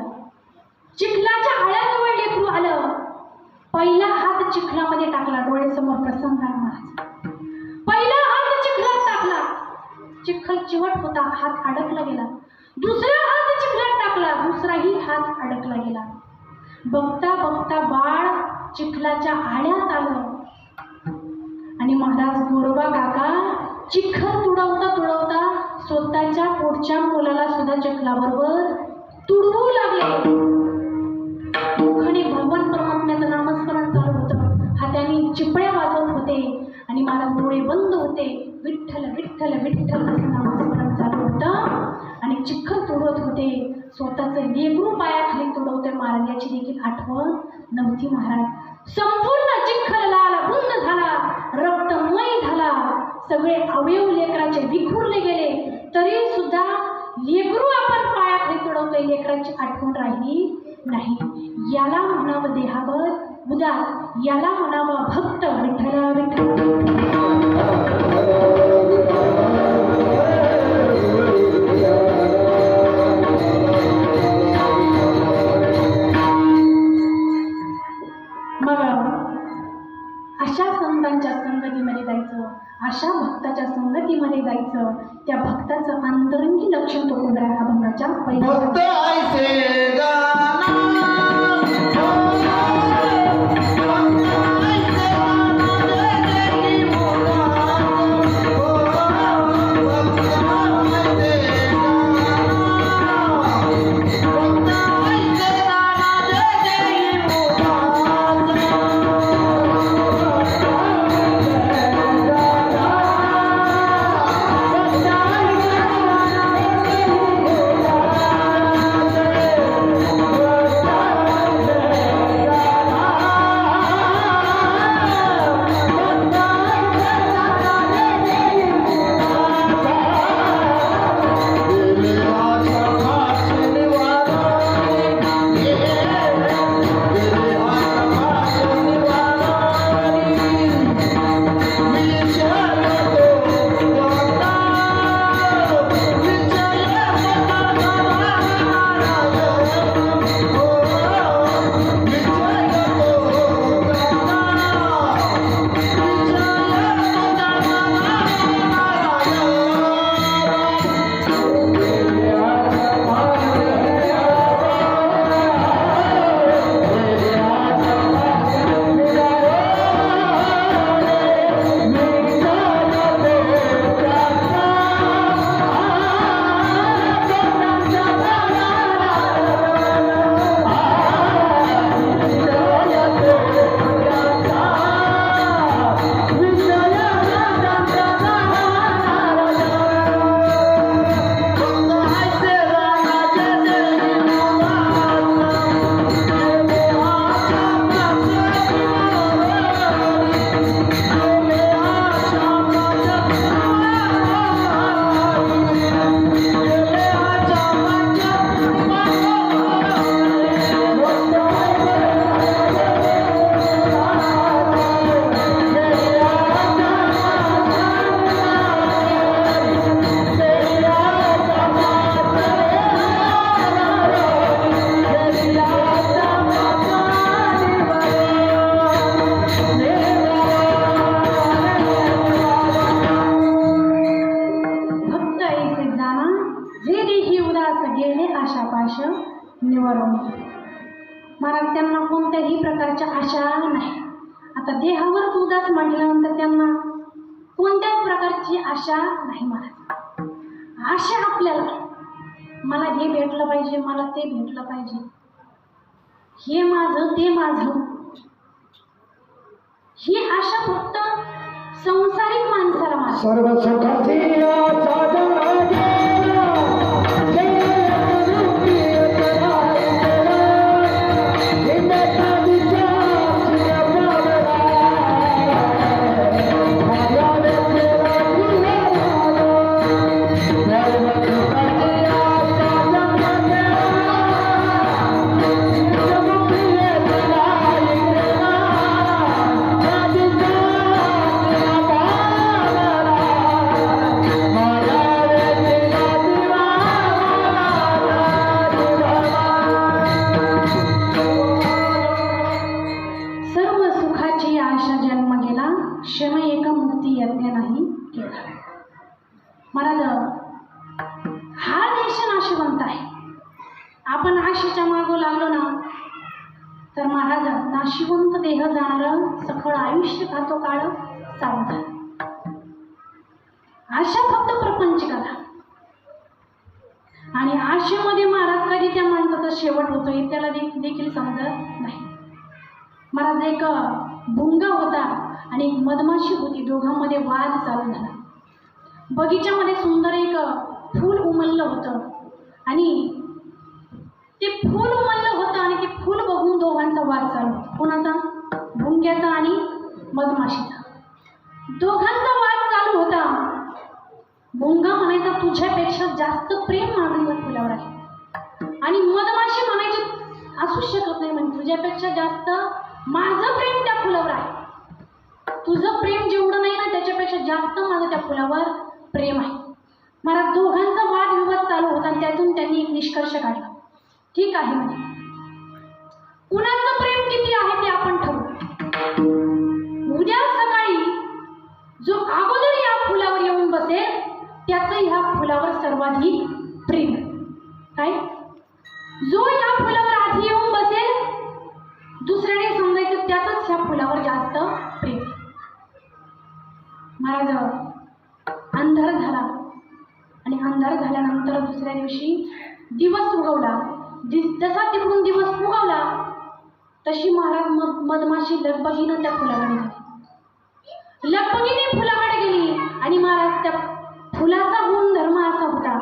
चिखलाच्या आळ्याजवळ लेकरू आलं, पहिला हात चिखलामध्ये टाकला. डोळ्यासमोर प्रसंग आहे महाराज. पहिला हात चिखलात टाकला चिखल चिवट होता, हात अडकला गेला. दुसरा हात चिखलात टाकला, दुसराही हात अडकला गेला. बघता बघता बाळ चिखलाच्या आळ्यात आलं आणि महाराज गोरोबा काका चिखल तुडवता तुडवता स्वतःच्या पुढच्या मुलाला सुद्धा चिखलाबरोबर तुडवू लागले. मुखाने भगवान परमात्म्याचं नामस्मरण चालू होतं, हाताने चिपळ्या वाजवत होते आणि महाराज डोळे बंद होते. विठ्ठल विठ्ठल विठ्ठल असं नामस्मरण चालू होतं आणि चिखल तुडवत होते. स्वतःचं लेकरू पायाखाली तुडवते महाराज याची देखील आठवण नव्हती. महाराज संपूर्ण चिखल लाल बुंद झाला, रक्तमय झाला, सगळे अवयव लेकराचे विखुरले गेले. तरी सुद्धा लेकरू आपण पायाखाली तुडवतोय, लेकराची आठवण राहिली नाही. याला म्हणावं देहावर उदास, याला म्हणावं भक्त. विठ्ठल विठ्ठल अशा संतांच्या संगतीमध्ये जायचं, अशा भक्ताच्या संगतीमध्ये जायचं. त्या भक्ताचं अंतरंगी लक्षण तो कोणत्या अभंगाच्या महाराज त्यांना कोणत्याही प्रकारच्या आशा नाही. आता देहावर उदास म्हटल्यानंतर त्यांना कोणत्याच प्रकारची आशा नाही. महाराज आशा आपल्याला मला हे भेटलं पाहिजे, मला ते भेटलं पाहिजे, हे माझं ते माझं, ही आशा फक्त संसारिक माणसाला मानते. सर्व सुखाची महाराज, हा देश नाशिवंत आहे. आपण आशेच्या मागं लागलो ना तर महाराज नाशिवंत देह जाणार सखळ आयुष्य खातो काळ सावधान. आशा फक्त प्रपंचिकाला, आणि आशेमध्ये महाराज कधी त्या माणसाचा शेवट होतोय त्याला देखील समजत नाही. महाराज, एक भुंगा होता आणि एक मधमाशी होती, दोघांमध्ये वाद चालू झाला. बगीच्यामध्ये सुंदर एक फूल उमललं होतं आणि ते फूल उमललं होतं आणि ते फूल बघून दोघांचा वाद चालू होता. कोणाचा? भुंग्याचा आणि मधमाशीचा. दोघांचा वाद चालू होता. भुंगा म्हणायचा तुझ्यापेक्षा जास्त प्रेम माझं या फुलावर आहे, आणि मधमाशी म्हणायची असूच शकत नाही, म्हणजे तुझ्यापेक्षा जास्त माझं प्रेम त्या फुलावर आहे. तुझं प्रेम जेवढं नाही ना त्याच्यापेक्षा जास्त माझं त्या फुलावर प्रेम आहे. मला दोघांचा वादविवाद चालू होता आणि त्यातून त्यांनी एक निष्कर्ष काढला. ठीक आहे म्हणजे कुणाचं प्रेम किती आहे ते आपण ठरवू. उद्या सकाळी जो अगोदर या फुलावर येऊन बसेल त्याचं ह्या फुलावर सर्वाधिक प्रेम. काय? जो या फुलावर आधी येऊन बसेल दुसऱ्याने समजायचं त्याचंच ह्या फुलावर जास्त प्रेम. महाराज, अंधार झाला आणि अंधार झाल्यानंतर दुसऱ्या दिवशी दिवस उगवला. जसा तिकडून दिवस उगवला तशी महाराज मधमाशी लगबगीनं त्या फुलाकडे गेली. लगबगीने फुलाकडे गेली आणि महाराज त्या फुलाचा गुणधर्म असा होता,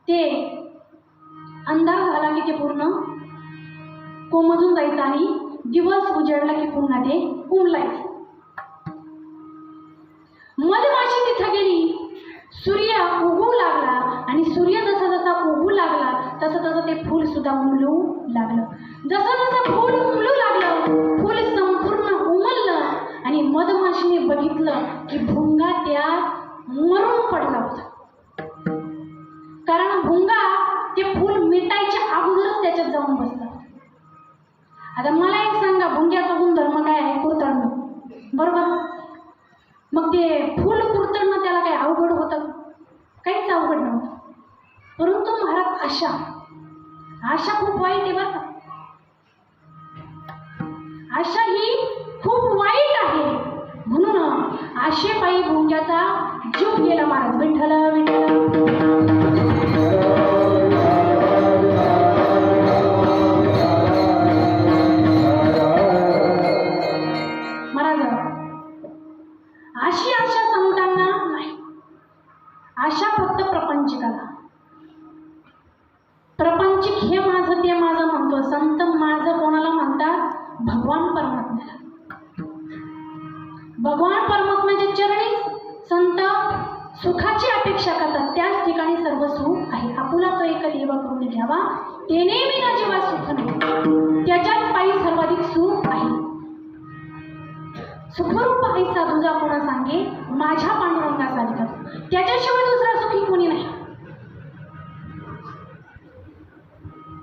ते अंधार झाला की ते पूर्ण कोमजून जायचं आणि दिवस उजळला की पुन्हा ते उमलायचं. मधमाशी तिथं गेली, सूर्य उगू लागला आणि सूर्य जसा जसा उगू लागला तसं तसं ते फूल सुद्धा उमलू लागलं. जसं जसं फूल उमलू लागलं फूल संपूर्ण उमललं आणि मधमाशीने बघितलं की भुंगा त्यात मरून पडला होता. कारण भुंगा ते फूल मिटायच्या अगोदरच त्याच्यात जाऊन बसला. आता मला एक सांगा, भुंग्याचा गुणधर्म काय आहे? कुरतडणं, बरोबर? मग ते फूल कुरतडणं त्याला काय अवघड होतं? काहीच अवघड नव्हतं. परंतु महाराज आशा खूप वाईट आहे बरं का. आशा ही खूप वाईट आहे. म्हणून आशेपायी भुंग्याचा जीव गेला. महाराज विठ्ठल विठ्ठल. अशी आशा संतांना नाही. आशा फक्त प्रपंचिकाला. प्रपंचिक हे माझं ते माझं म्हणतो. संत माझं कोणाला म्हणतात? भगवान परमात्म्याला. भगवान परमात्म्याच्या चरणी संत सुखाची अपेक्षा करतात. त्याच ठिकाणी सर्व सुख आहे. आपुला तो एक देव करून घ्यावा तेने विना जीवा सुख नाही. त्याच्याच पायी सर्वाधिक सुख आहे. सुखरूप ऐसा तुझा कोणा सांगे माझ्या पांडुरंगा साधिका. त्याच्याशिवाय दुसरा सुखी कोणी नाही.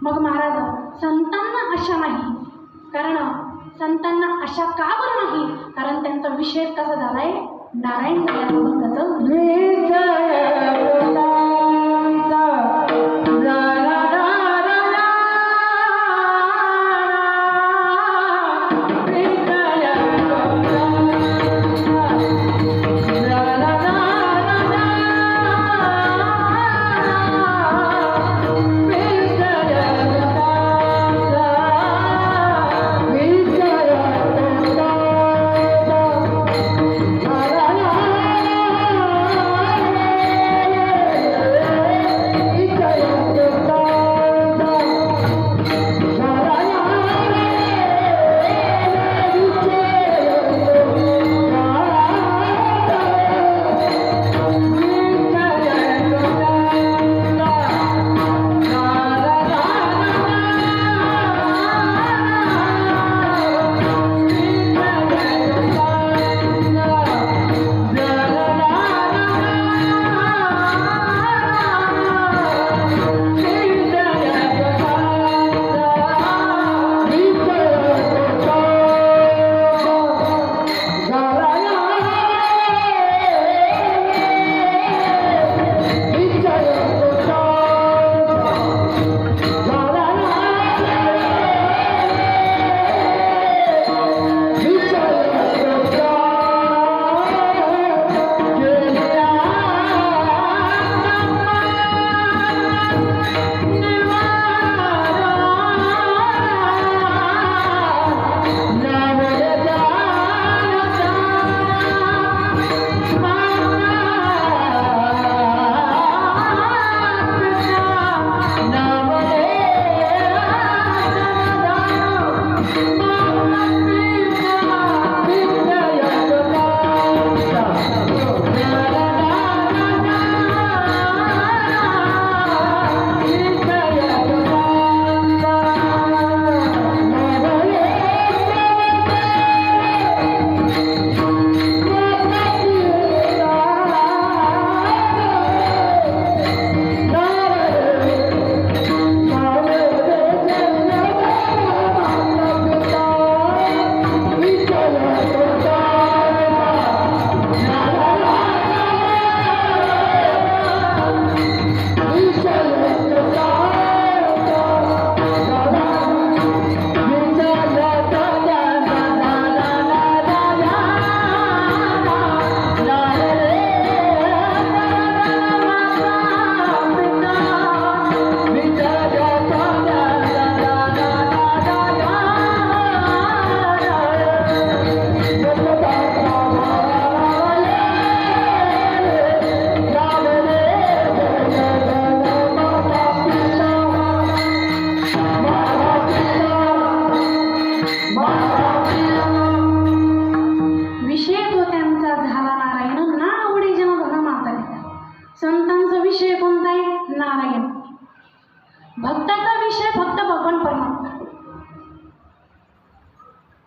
मग महाराज, संतांना आशा नाही. कारण संतांना आशा का बरं नाही? कारण त्यांचा विषय कसा झालाय? नारायण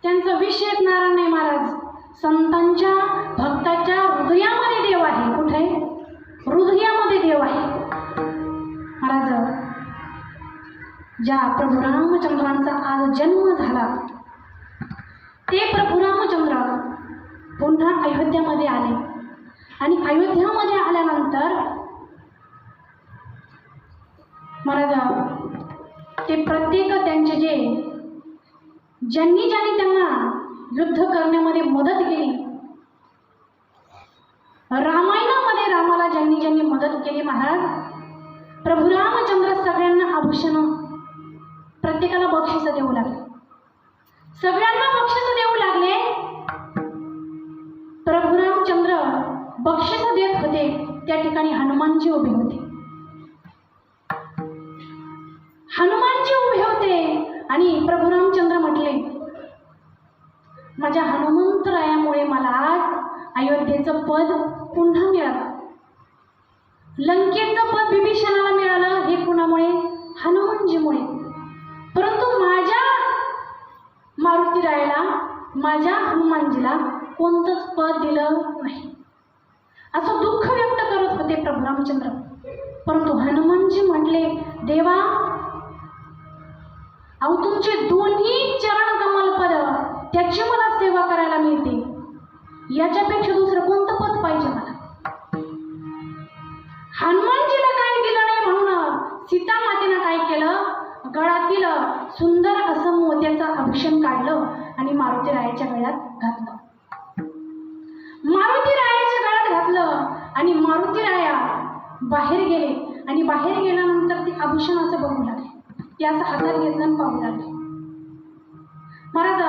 त्यांचा विषयच नारायण नाही महाराज. संतांच्या भक्ताच्या हृदयामध्ये देव आहे. कुठे? हृदयामध्ये देव आहे महाराज. ज्या प्रभू रामचंद्रांचा आज जन्म झाला ते प्रभू रामचंद्र पुन्हा अयोध्यामध्ये आले आणि अयोध्यामध्ये आल्यानंतर महाराज ते प्रत्येक त्यांचे ज्यांनी त्यांना युद्ध करण्यामध्ये मदत केली, रामायणामध्ये रामाला ज्यांनी मदत केली महाराज, प्रभू रामचंद्र सगळ्यांना आभूषण प्रत्येकाला बक्षीस देऊ लागले. सगळ्यांना बक्षीस देऊ लागले. प्रभू रामचंद्र बक्षीस देत होते त्या ठिकाणी हनुमानजी उभे होते. हनुमानजी उभे होते आणि प्रभू रामचंद्र म्हटले, माझ्या हनुमंतरायामुळे मला आज अयोध्येचं पद पुन्हा मिळालं. लंकेचं पद विभीषणाला मिळालं हे कुणामुळे? हनुमानजीमुळे. परंतु माझ्या मारुतीरायाला, माझ्या हनुमानजीला कोणतंच पद दिलं नाही, असं दुःख व्यक्त करत होते प्रभू रामचंद्र. परंतु हनुमानजी म्हटले, देवा अहो तुमचे दोन्ही चरण कमल पद त्याची मला सेवा करायला मिळते, याच्यापेक्षा दुसरं कोणतं पद पाहिजे मला? हनुमानजीला काय दिलं नाही म्हणून सीता मातेनं काय केलं? गळातील सुंदर असं मोत्याचं आभूषण काढलं आणि मारुतीरायाच्या गळ्यात घातलं. मारुतीरायाच्या गळ्यात घातलं आणि मारुतीराया बाहेर गेले आणि बाहेर गेल्यानंतर ते आभूषण असं बघू लागले. ते असं हातात घेतलं आणि पाहू लागले. महाराज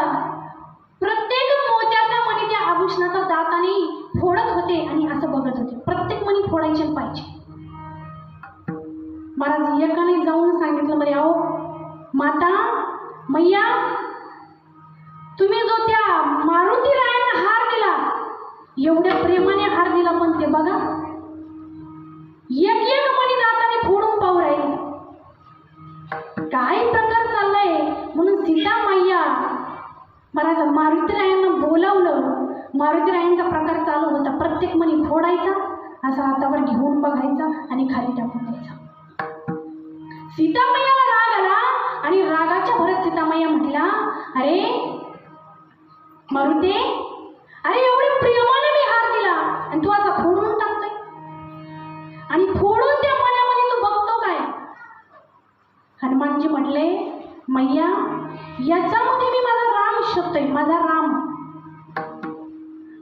प्रत्येक मोत्याचा मणी त्या आभूषणाचा दाताने फोडत होते आणि असं बघत होते. प्रत्येक मणी फोडायचे पाहिजे. महाराज एकाने जाऊन सांगितलं, म्हणे अहो माता मैया, तुम्ही जो त्या मारुतीरायांना हार दिला, एवढ्या प्रेमाने हार दिला, पण ते बघा एक एक मणी दाताने फोडून पाहू राहिले. काय प्रकार चाललाय? म्हणून सीता मैया महाराज मारुतीरायांना बोलावलं. मारुतीरायांचा प्रकार चालू होता. प्रत्येक मणी फोडायचा, असा हातावर घेऊन बघायचा आणि खाली टाकून द्यायचा. सीतामैयाला राग आला आणि रागाच्या भरात सीतामैया म्हटला, अरे मारुते, अरे एवढे प्रेमाने मी हार दिला आणि तू असा फोडून टाकतोय आणि फोडून त्या मण्यामध्ये तू बघतो काय? हनुमानजी म्हटले, मैया याच्यामध्ये मी माझा राम शोधतोय, माझा राम,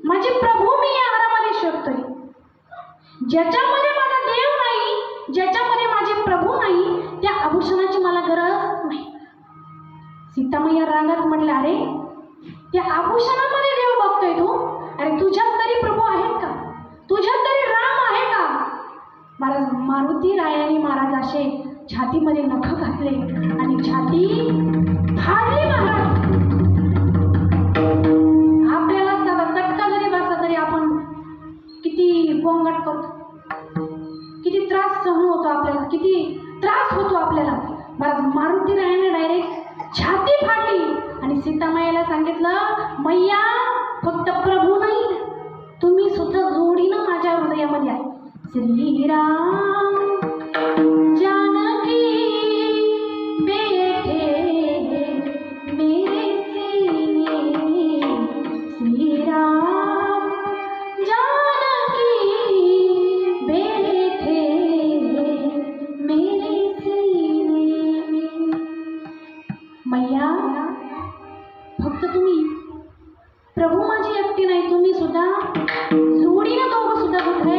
माझे प्रभू मी या हारामध्ये शोधतोय. ज्याच्यामध्ये माझा देव नाही, ज्याच्यामध्ये माझे प्रभू नाही, त्या आभूषणाची मला गरज नाही. सीतामैया रागात म्हटले, अरे त्या आभूषणामध्ये देव बघतोय तू? अरे तुझ्यात तरी प्रभू आहेत का? तुझ्यात तरी राम आहे का? महाराज मारुतीरायाने महाराज असे छातीमध्ये नख घातले आणि छाती फाडली. महाराज आपल्याला साधा चटका जरी बसला तरी आपण किती गोंगाट करतो, किती त्रास सहन होतो आपल्याला, किती त्रास होतो आपल्याला. महाराज मारुतीरायाने डायरेक्ट छाती फाडली आणि सीतामाईला सांगितलं, मैया फक्त प्रभू नाही, तुम्ही सुद्धा जोडीनं माझ्या हृदयामध्ये आहे. श्रीराम जानकी बैठे मेरे सीने, श्रीराम जानकी बैठे मेरे सीने में. मैया फक्त तुम्ही प्रभू माझी एकटी नाही, तुम्ही सुद्धा जोडीनं दोघं सुद्धा कुठे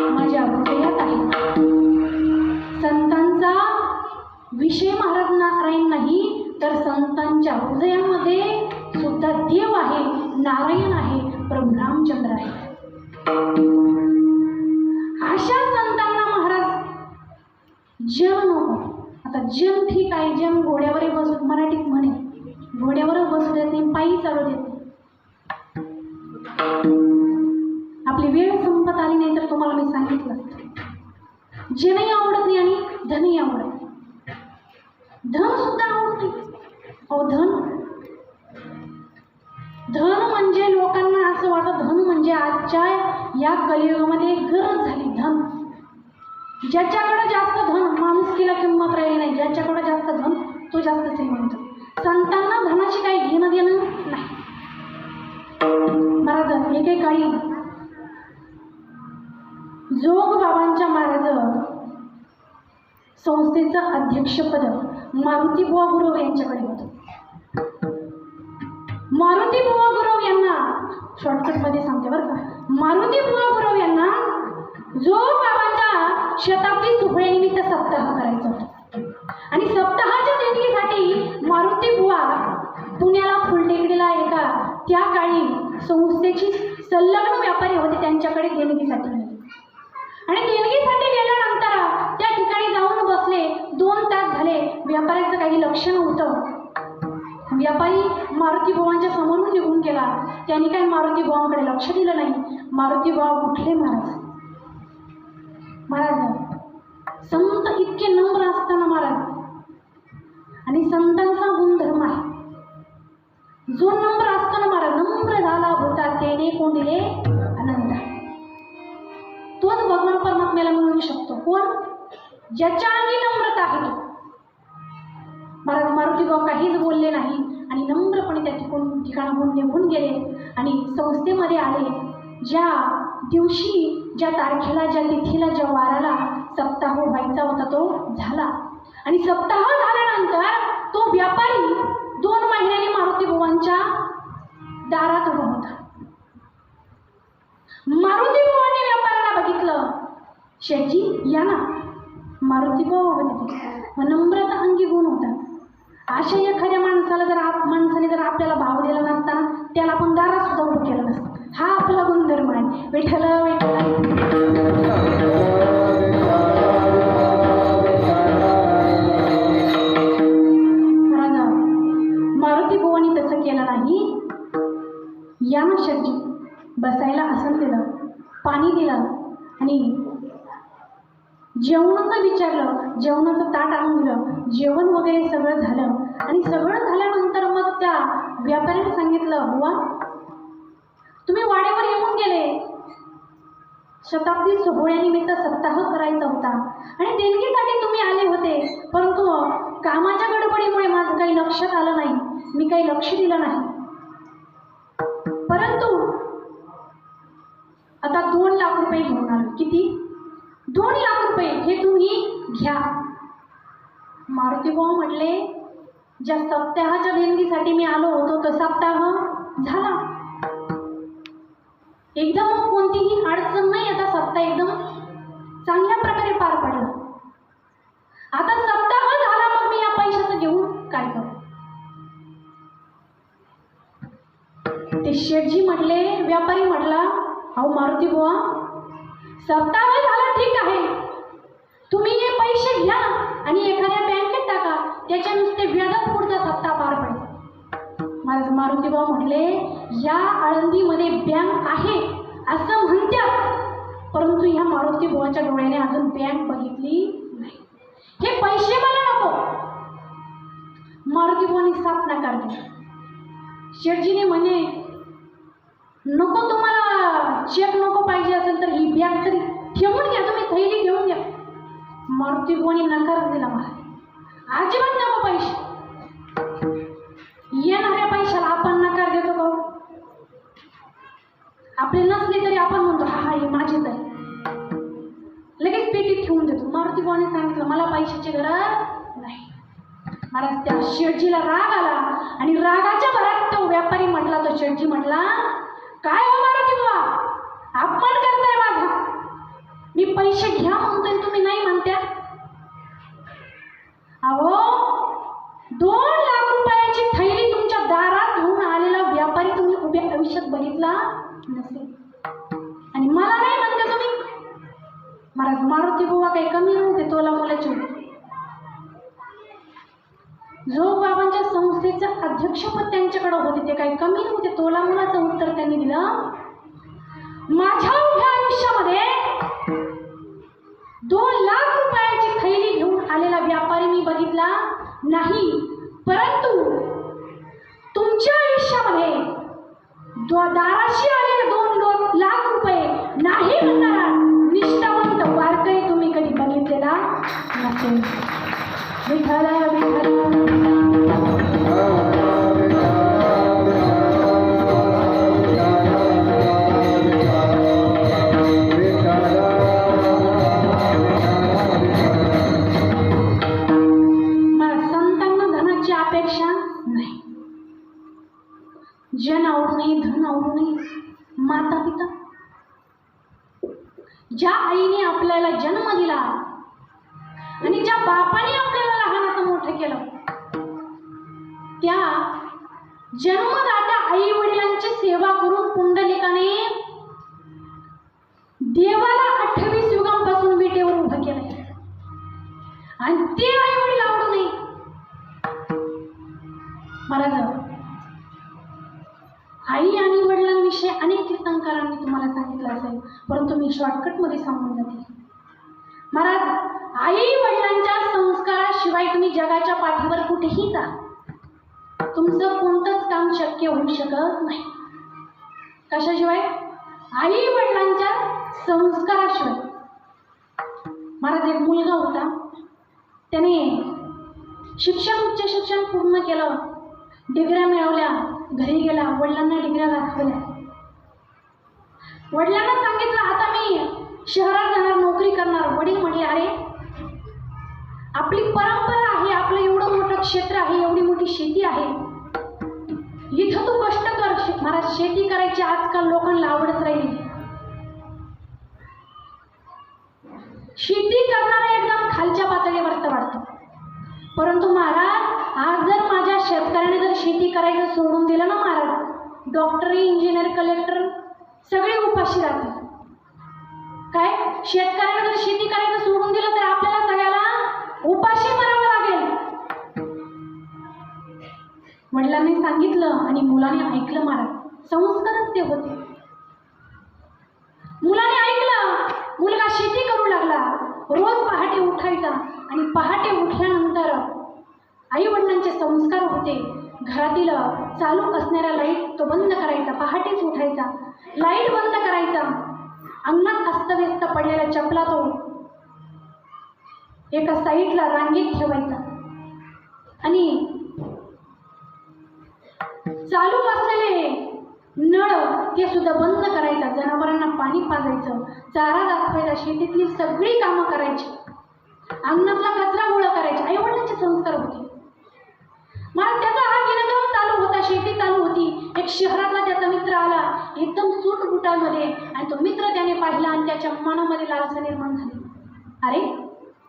माझ्या हृदयात आहे. संतांचा विषय महाराज नारायण नाही, तर संतांच्या हृदयामध्ये सुद्धा देव आहे, नारायण आहे, प्रभू रामचंद्र आहे. अशा संतांना महाराज जन नको. आता जन ठीक आहे, जन घोड्यावर बसू, मराठीत म्हणे घोड्यावर बसू देत नाही, पायी चालू देत नाही. आपली वेळ संपत आली नाही तर तुम्हाला मी सांगितलं असतं, जनही आवडत नाही आणि धनही आवडत नाही. धन सुद्धा आवडत नाही. अहो धन असं वाटतं धन म्हणजे आजच्या या कलियुगामध्ये एक गरज झाली. धन, ज्याच्याकडे जास्त धन माणुसकीला किंमत राहिली नाही. ज्याच्याकडे जास्त धन तो जास्त श्रीमंत. संतांना धनाची काही घेणं देणं नाही. महाराज एकेकाळी जोग बाबांच्या महाराज संस्थेचं अध्यक्षपद मारुती बुवा गुरव यांच्याकडे होतं. मारुती बुवा गुरव यांना शॉर्टकटमध्ये सांगते बरं का, मारुती बुवा गुरव यांना जोग बाबांच्या शताब्दी सोहळ्यानिमित्त सप्ताह करायचा होता. आणि सप्ताहाच्या देणगीसाठी मारुती बुवा पुण्याला फुलटेकडीला एका त्या काळी संस्थेची संलग्न व्यापारी होते त्यांच्याकडे देणगीसाठी गेले. आणि देणगीसाठी गेल्यानंतर त्या ठिकाणी जाऊन बसले. 2 तास झाले. व्यापाऱ्याचं काही लक्ष नव्हतं. व्यापारी मारुती बुवांच्या समोरून निघून गेला. त्यांनी काही मारुती बुवांकडे लक्ष दिलं नाही. मारुती बुवा उठले. महाराज संत इतके नम्र असताना महाराज, आणि संतांचा गुणधर्म आहे जो नम्र असतो ना महाराज, नम्र झाला होता त्याने कोंडिले आनंद. तोच भगवान परमात्म्याला मिळू शकतो. कोण? ज्याच्या अंगी नम्रता आहे तो. महाराज मारुती बुवा काहीच बोलले नाही आणि नम्रपणे त्या ठिकाणाहून निघून गेले आणि संस्थेमध्ये आले. ज्या दिवशी, ज्या तारखेला, ज्या तिथीला, ज्या वाराला सप्ताह व्हायचा होता तो झाला. आणि सप्ताह झाल्यानंतर तो व्यापारी 2 महिन्यांनी मारुती बुवांच्या दारात उभा होता. मारुती बुवांनी व्यापाऱ्याला बघितलं. शेठजी या ना. मारुती बुवा होते. नम्रता अंगी गुण होता. अशा एखाद्या माणसाने जर आपल्याला भाव दिला नसता त्याला आपण दारात सुद्धा उभं केलं नसतं. हा आपला गुणधर्म आहे. विठ्ठल मारुती बुवांनी तसं केलं नाही. या ना शेठजी. बसायला आसन दिलं, पाणी दिलं आणि जेवणाचं विचारलं. जेवणाचं ताट आणून दिलं. जेवण वगैरे सगळं झालं. आणि सगळं झाल्यानंतर मग त्या व्यापाऱ्याने सांगितलं, बुवा तुम्ही वाड्यावर येऊन गेले. शताब्दी सोहळ्यानिमित्त सप्ताह करायचा होता आणि देणगीसाठी तुम्ही आले होते. परंतु कामाच्या गडबडीमुळे माझं काही लक्षात आलं नाही. मी काही लक्ष दिलं नाही. परंतु आता 2 लाख रुपये घेऊन आलो. किती? 2 लाख रुपये. हे तुम्ही घ्या. मारुती बुवा म्हटले, ज्या सप्ताहाच्या देणगीसाठी मी आलो होतो तो सप्ताह झाला. एकदम कोणतीही अडचण नाही. आता सप्ताह एकदम चांगल्या प्रकारे पार पडला. आता सप्ताह झाला, मग मी या पैशाचं घेऊन काय करू? ते शेठजी म्हटले, व्यापारी म्हटला, अहो मारुती बुवा सप्ताह झाला ठीक आहे, तुम्ही हे पैसे घ्या आणि एखाद्या बँकेत टाका. त्याच्या नुसते व्याजात पुढचा सप्ताह पार पडेल. मारुती बुवा म्हटले, या आळंदीमध्ये बँक आहे असं म्हणतात, परंतु ह्या मारुती बुवाच्या डोळ्याने अजून बँक बघितली नाही. हे पैसे मला नको. मारुती बुवांनी साफ नकार दिला. शेठजीने म्हणे, नको तुम्हाला चेक नको पाहिजे असेल तर ही बँक तरी ठेवून घ्या, तुम्ही थैली घेऊन घ्या. मारुती बुवांनी नकार दिला. मला अजिबात नको पैसे. येणाऱ्या पैशाला आपण नकार देतो का? आपले नसले तरी आपण म्हणतो हा हे माझेच आहे, लगेच पेटीत ठेवून देतो. मारुती बुवांनी सांगितलं, मला पैशाची गरज नाही. महाराज त्या शेठजीला राग आला आणि रागाच्या भरात तो व्यापारी म्हटला, तो शेठजी म्हटला, काय हो मारुती बुवा, अपमान करताय माझा. मी पैसे घ्या म्हणतोय, तुम्ही नाही म्हणत्या. अहो 2 लाख रुपयाची थैली तुमच्या दारात घेऊन आलेला व्यापारी तुम्ही उभ्या आयुष्यात बघितला नसेल आणि मला नाही म्हणते तुम्ही. महाराज मारुती बुवा काही कमी नव्हते, तोला मुलाचे होते. जो बाबांच्या संस्थेचं अध्यक्षपद त्यांच्याकडे होते ते काही कमी नव्हते. तोला मुलाचं उत्तर त्यांनी दिलं, माझ्या उभ्या आयुष्यामध्ये 2 लाख रुपयाची थैली घेऊन आलेला व्यापारी मी बघितला नाही, परंतु तुमच्या आयुष्यामध्ये दाराशी आले 2 लाख रुपये नाही म्हणणारा निष्ठावंत वारकरी तुम्ही कधी बघितलेला नसेल. विठ्ठल संतांना धनाची अपेक्षा नाही, जन आवडू नये, धन आवडू नये. माता पिता ज्या आईने आपल्याला जन्म दिला आणि ज्या बापाने आपल्याला लहानाचं मोठं केलं, त्या जन्मदात्या आई वडिलांची सेवा करून पुंडलिकाने देवाला 28 युगांपासून विटेवर उभं केलंय. आणि ते आई वडील आवडू नये. महाराज, आई आणि वडिलांविषयी अनेक कीर्तनकारांनी तुम्हाला सांगितलं असेल, परंतु मी शॉर्टकटमध्ये सांगून जाते. महाराज, आई वडिलांच्या संस्काराशिवाय तुम्ही जगाच्या पाठीवर कुठेही जा, तुमचं कोणतंच काम शक्य होऊ शकत नाही. कशाशिवाय? आई वडिलांच्या संस्काराशिवाय. महाराज, एक मुलगा होता, त्याने उच्च शिक्षण पूर्ण केलं, डिग्र्या मिळवल्या, घरी गेला, वडिलांना डिग्र्या दाखवल्या. वडिलांना सांगितलं आता मी शहरात जाणार, नोकरी करणार. वडील म्हटले, अरे आपली परंपरा आहे, आपलं एवढं मोठं क्षेत्र आहे, एवढी मोठी शेती आहे, इथं तू कष्ट कर. महाराज, शेती करायची आजकाल लोकांना आवडच राहिली. शेती करणारा एकदम खालच्या पातळीवरचं वाटतं, परंतु महाराज, आज जर माझ्या शेतकऱ्याने जर शेती करायचं सोडून दिलं ना महाराज, डॉक्टर, इंजिनियर, कलेक्टर सगळे उपाशी राहतील. काय? शेतकऱ्याने जर शेती करायचं सोडून दिलं तर आपल्याला सगळ्याला उपाशी मरावं लागेल. वडिलांनी सांगितलं आणि मुलाने ऐकलं. महाराज, संस्कारच ते होते. मुलाने ऐकलं, मुलगा शेती करू लागला. रोज पहाटे उठायचा आणि पहाटे उठल्यानंतर आई वडिलांचे संस्कार होते. घरातील चालू असणाऱ्या लाईट तो बंद करायचा, पहाटेच उठायचा, लाईट बंद करायचा. अंगणात अस्तव्यस्त पडलेल्या चपला तो एका साईडला रांगेत ठेवायचा आणि चालू असलेले नळ ते सुद्धा बंद करायचा. जनावरांना पाणी पाजायचं, चारा दाखवायचा, शेतीतली सगळी कामं करायची, अंगणातला कचरा गोळा करायचे. आई वडिलांचे संस्कार होते. मग त्याचा हा विनक्रम चालू होता, शेती चालू होती. एक शहरातला त्याचा मित्र आला एकदम सूटबुटामध्ये, आणि तो मित्र त्याने पाहिला आणि त्याच्या मनामध्ये लालसा निर्माण झाली. अरे,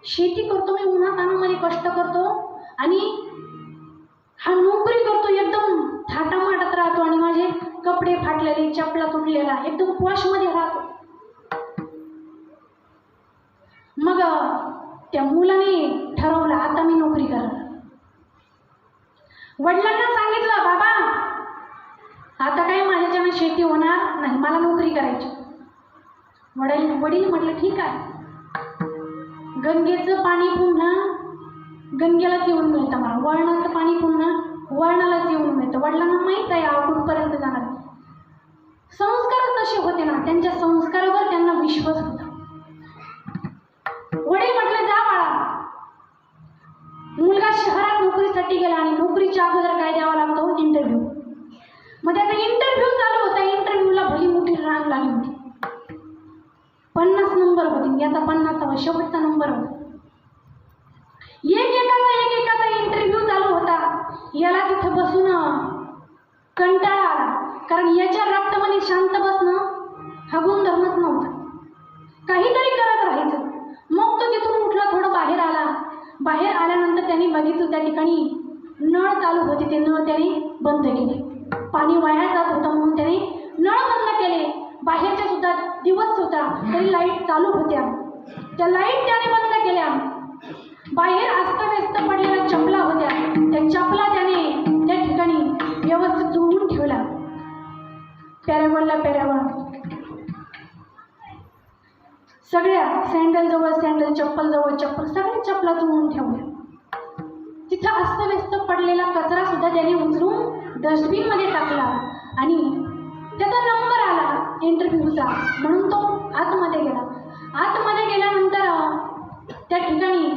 शेती करतो मी, उन्हातानामध्ये कष्ट करतो आणि हा नोकरी करतो, एकदम थाटामाटात राहतो आणि माझे कपडे फाटलेले, चपला तुटलेला, एकदम पॉशमध्ये राहतो. मग त्या मुलाने ठरवलं आता मी नोकरी करणार. वडिलांना सांगितलं, बाबा आता काही माझ्याच्यानं शेती होणार नाही, मला नोकरी करायची. वडील म्हटलं ठीक आहे. गंगेचं पाणी पुन्हा गंगेलाच येऊन मिळतं, मला वळणाचं पाणी पुन्हा वळणालाच येऊन मिळतं. वडिलांना माहीत आहे कुठपर्यंत जाणार. संस्कार तसे होते ना, त्यांच्या संस्कारावर त्यांना विश्वास होता. वडील म्हटलं जा बाळा. मुलगा शहरात नोकरीसाठी गेला आणि नोकरीच्या अगोदर काय द्यावा लागतो? इंटरव्ह्यू. मग त्याचा इंटरव्ह्यू चालू होता. इंटरव्ह्यूला भली मोठी रांग लागली होती. 50 नंबर होती, याचा 50वा शेवटचा नंबर होता. एकेकाचा इंटरव्ह्यू चालू होता. याला तिथं बसून कंटाळा आला, कारण याच्या रक्तामध्ये शांत बसणं हा गुणधर्मच नव्हता. काहीतरी करत राहायचं. मग तो तिथून उठला, थोडं बाहेर आला. बाहेर आल्यानंतर त्याने बघितलं त्या ठिकाणी नळ चालू होते, ते नळ त्याने बंद केले. पाणी वाया जात होतं म्हणून त्याने नळ बंद केले. बाहेरच्या सुद्धा दिवस होता तरी लाईट चालू होत्या, त्या लाईट त्याने बंद केल्या. बाहेर अस्तव्यस्त पडलेल्या चपला होत्या, त्या चपला त्याने त्या ठिकाणी व्यवस्थित जुळवून ठेवल्या. पॅऱ्यावर सगळ्या सँडल जवळ सँडल, चप्पल जवळ चप्पल, सगळ्या चपला जुळवून ठेवल्या. तिथं अस्तव्यस्त पडलेला कचरा सुद्धा त्याने उचलून डस्टबिनमध्ये टाकला आणि त्याचा नंबर आला इंटरव्ह्यूचा, म्हणून तो आतमध्ये गेला. आतमध्ये गेल्यानंतर त्या ठिकाणी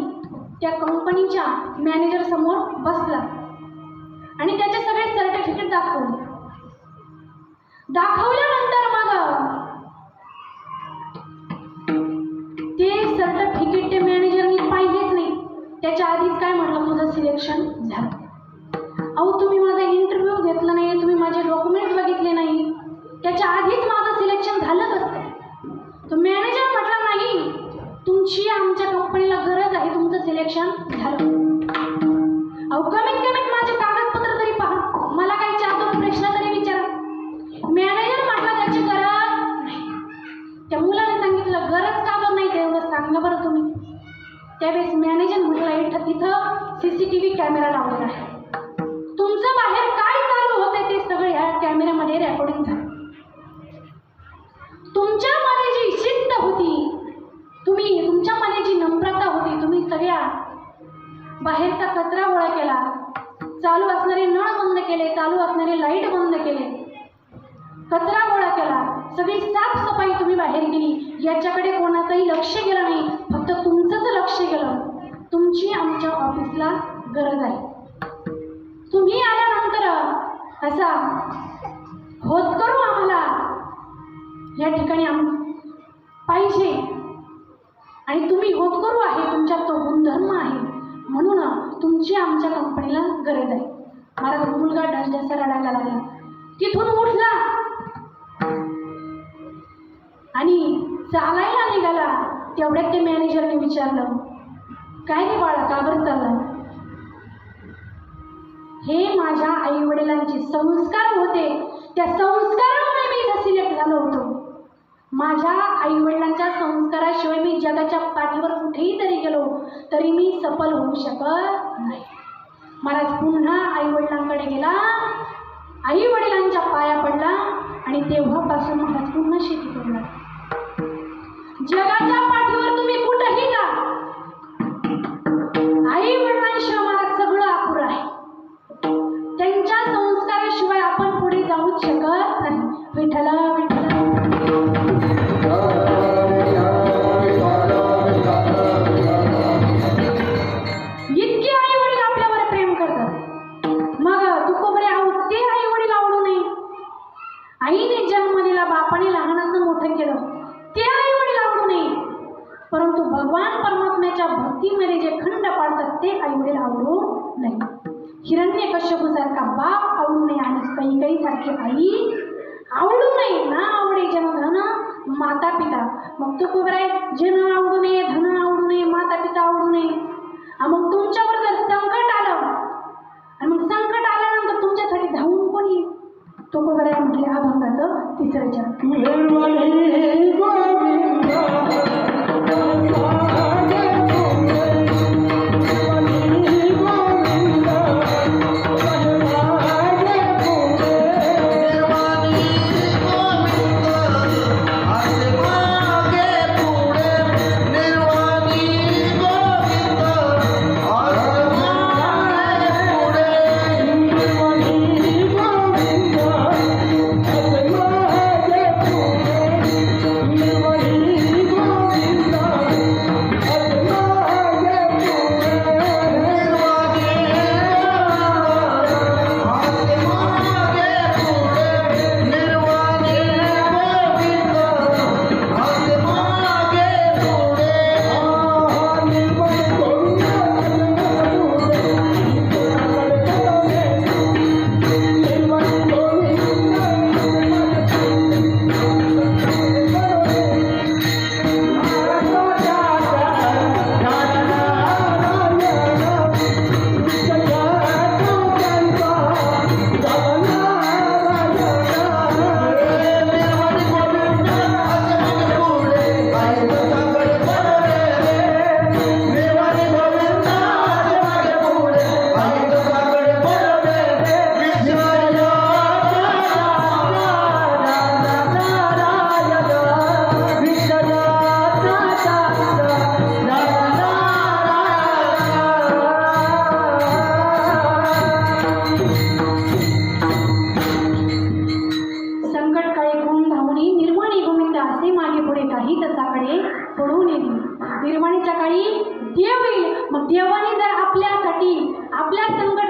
त्या कंपनीच्या मॅनेजर समोर बसला आणि त्याचे सगळे सर्टिफिकेट दाखवल्यानंतर मग ते सर्टिफिकेट ते मॅनेजरनी पाहिजेच नाही. त्याच्या आधीच काय म्हटलं, तुझं सिलेक्शन झालं. अहो, तुम्ही माझा इंटरव्ह्यू घेतला नाही, तुम्ही माझे डॉक्युमेंट्स बघितले नाही, त्याच्या आधीच माझं सिलेक्शन झालं कसं? तो मॅनेजर म्हटला, नाही, तुमची आमच्या कंपनीला गरज आहे, तुमचं सिलेक्शन झालं. अहो, कमीत कमीत माझे कागदपत्र तरी पहा, मला काही 4-2 प्रश्न तरी विचारा. मॅनेजर म्हटला, त्याची गरज नाही. त्या मुलाने सांगितलं, गरज का बरं नाही तेवढं सांगा बरं तुम्ही. त्यावेळेस मॅनेजर म्हटलं, तिथं CCTV कॅमेरा लावलेला आहे, तुमचं बाहेर काय चालू होते ते सगळं ह्या कॅमेऱ्यामध्ये रेकॉर्डिंग झालं. तुमच्यामध्ये जी शिस्त होती, तुमच्यामध्ये जी नम्रता होती, तुम्ही सगळ्या बाहेरचा कचरा गोळा केला, चालू असणारे नळ बंद केले, चालू असणारे लाईट बंद केले, कचरा गोळा केला, सगळी साफसफाई तुम्ही बाहेर केली. याच्याकडे कोणाचंही लक्ष गेलं नाही, फक्त तुमचंच लक्ष गेलं. तुमची आमच्या ऑफिसला गरज आहे. तुम्ही आल्यानंतर असा होतकरू आम्हाला या ठिकाणी पाहिजे आणि तुम्ही होतकरू आहे, तुमच्यात तो गुणधर्म आहे, म्हणून तुमची आमच्या कंपनीला गरज आहे. माझा मुलगा ढसढसा रडायला लागला. तिथून उठला आणि चालायला निघाला. तेवढ्यात ते मॅनेजरने विचारलं, काय रे बाळा, का बरं चालला? हे माझ्या आईवडिलांचे संस्कार होते, त्या संस्कारामुळे मी इथं सिलेक्ट झालो होतो. माझ्या आईवडिलांच्या संस्काराशिवाय मी जगाच्या पाठीवर कुठेही जरी गेलो तरी मी सफल होऊ शकत नाही. महाराज पुन्हा आईवडिलांकडे गेला, आईवडिलांच्या पाया पडला आणि तेव्हापासून महाराज पुन्हा शेती करू लागला. जगाच्या पाठीवर तुम्ही कुठेही जा, आईवडिलांशिवाय मला सगळं अपुरं आहे. त्यांच्या संस्काराशिवाय आपण पुढे जाऊच शकत नाही. विठ्ठल विठ्ठल. इतके आई वडील आपल्यावर प्रेम करतात, मग तुकोबरे ते आई वडील आवडू नये. आईने जन्म दिला, बापाने लहानाचं मोठं केलं, ते आई वडील आवडू नये. परंतु भगवान परमात्म्याच्या भक्तीमध्ये जे खंड पाडतात ते आई वडील आवडू नये. हिरण्यकश्यपूसारखा बाप आवडू नये आणि काही सारखी आई आवडू नये. ना आवडे जन धन माता पिता. मग तुकोबरे जन आवडू नये, धन आवडू नये, माता पिता आवडू नये. मग तुमच्यावर जर संकट आलं आणि मग संकट आल्यानंतर तुमच्यासाठी धावून कोणी? तुकोबरे म्हटले अभंगाचं 3रं चरण पाटील आपल्या संघटनेत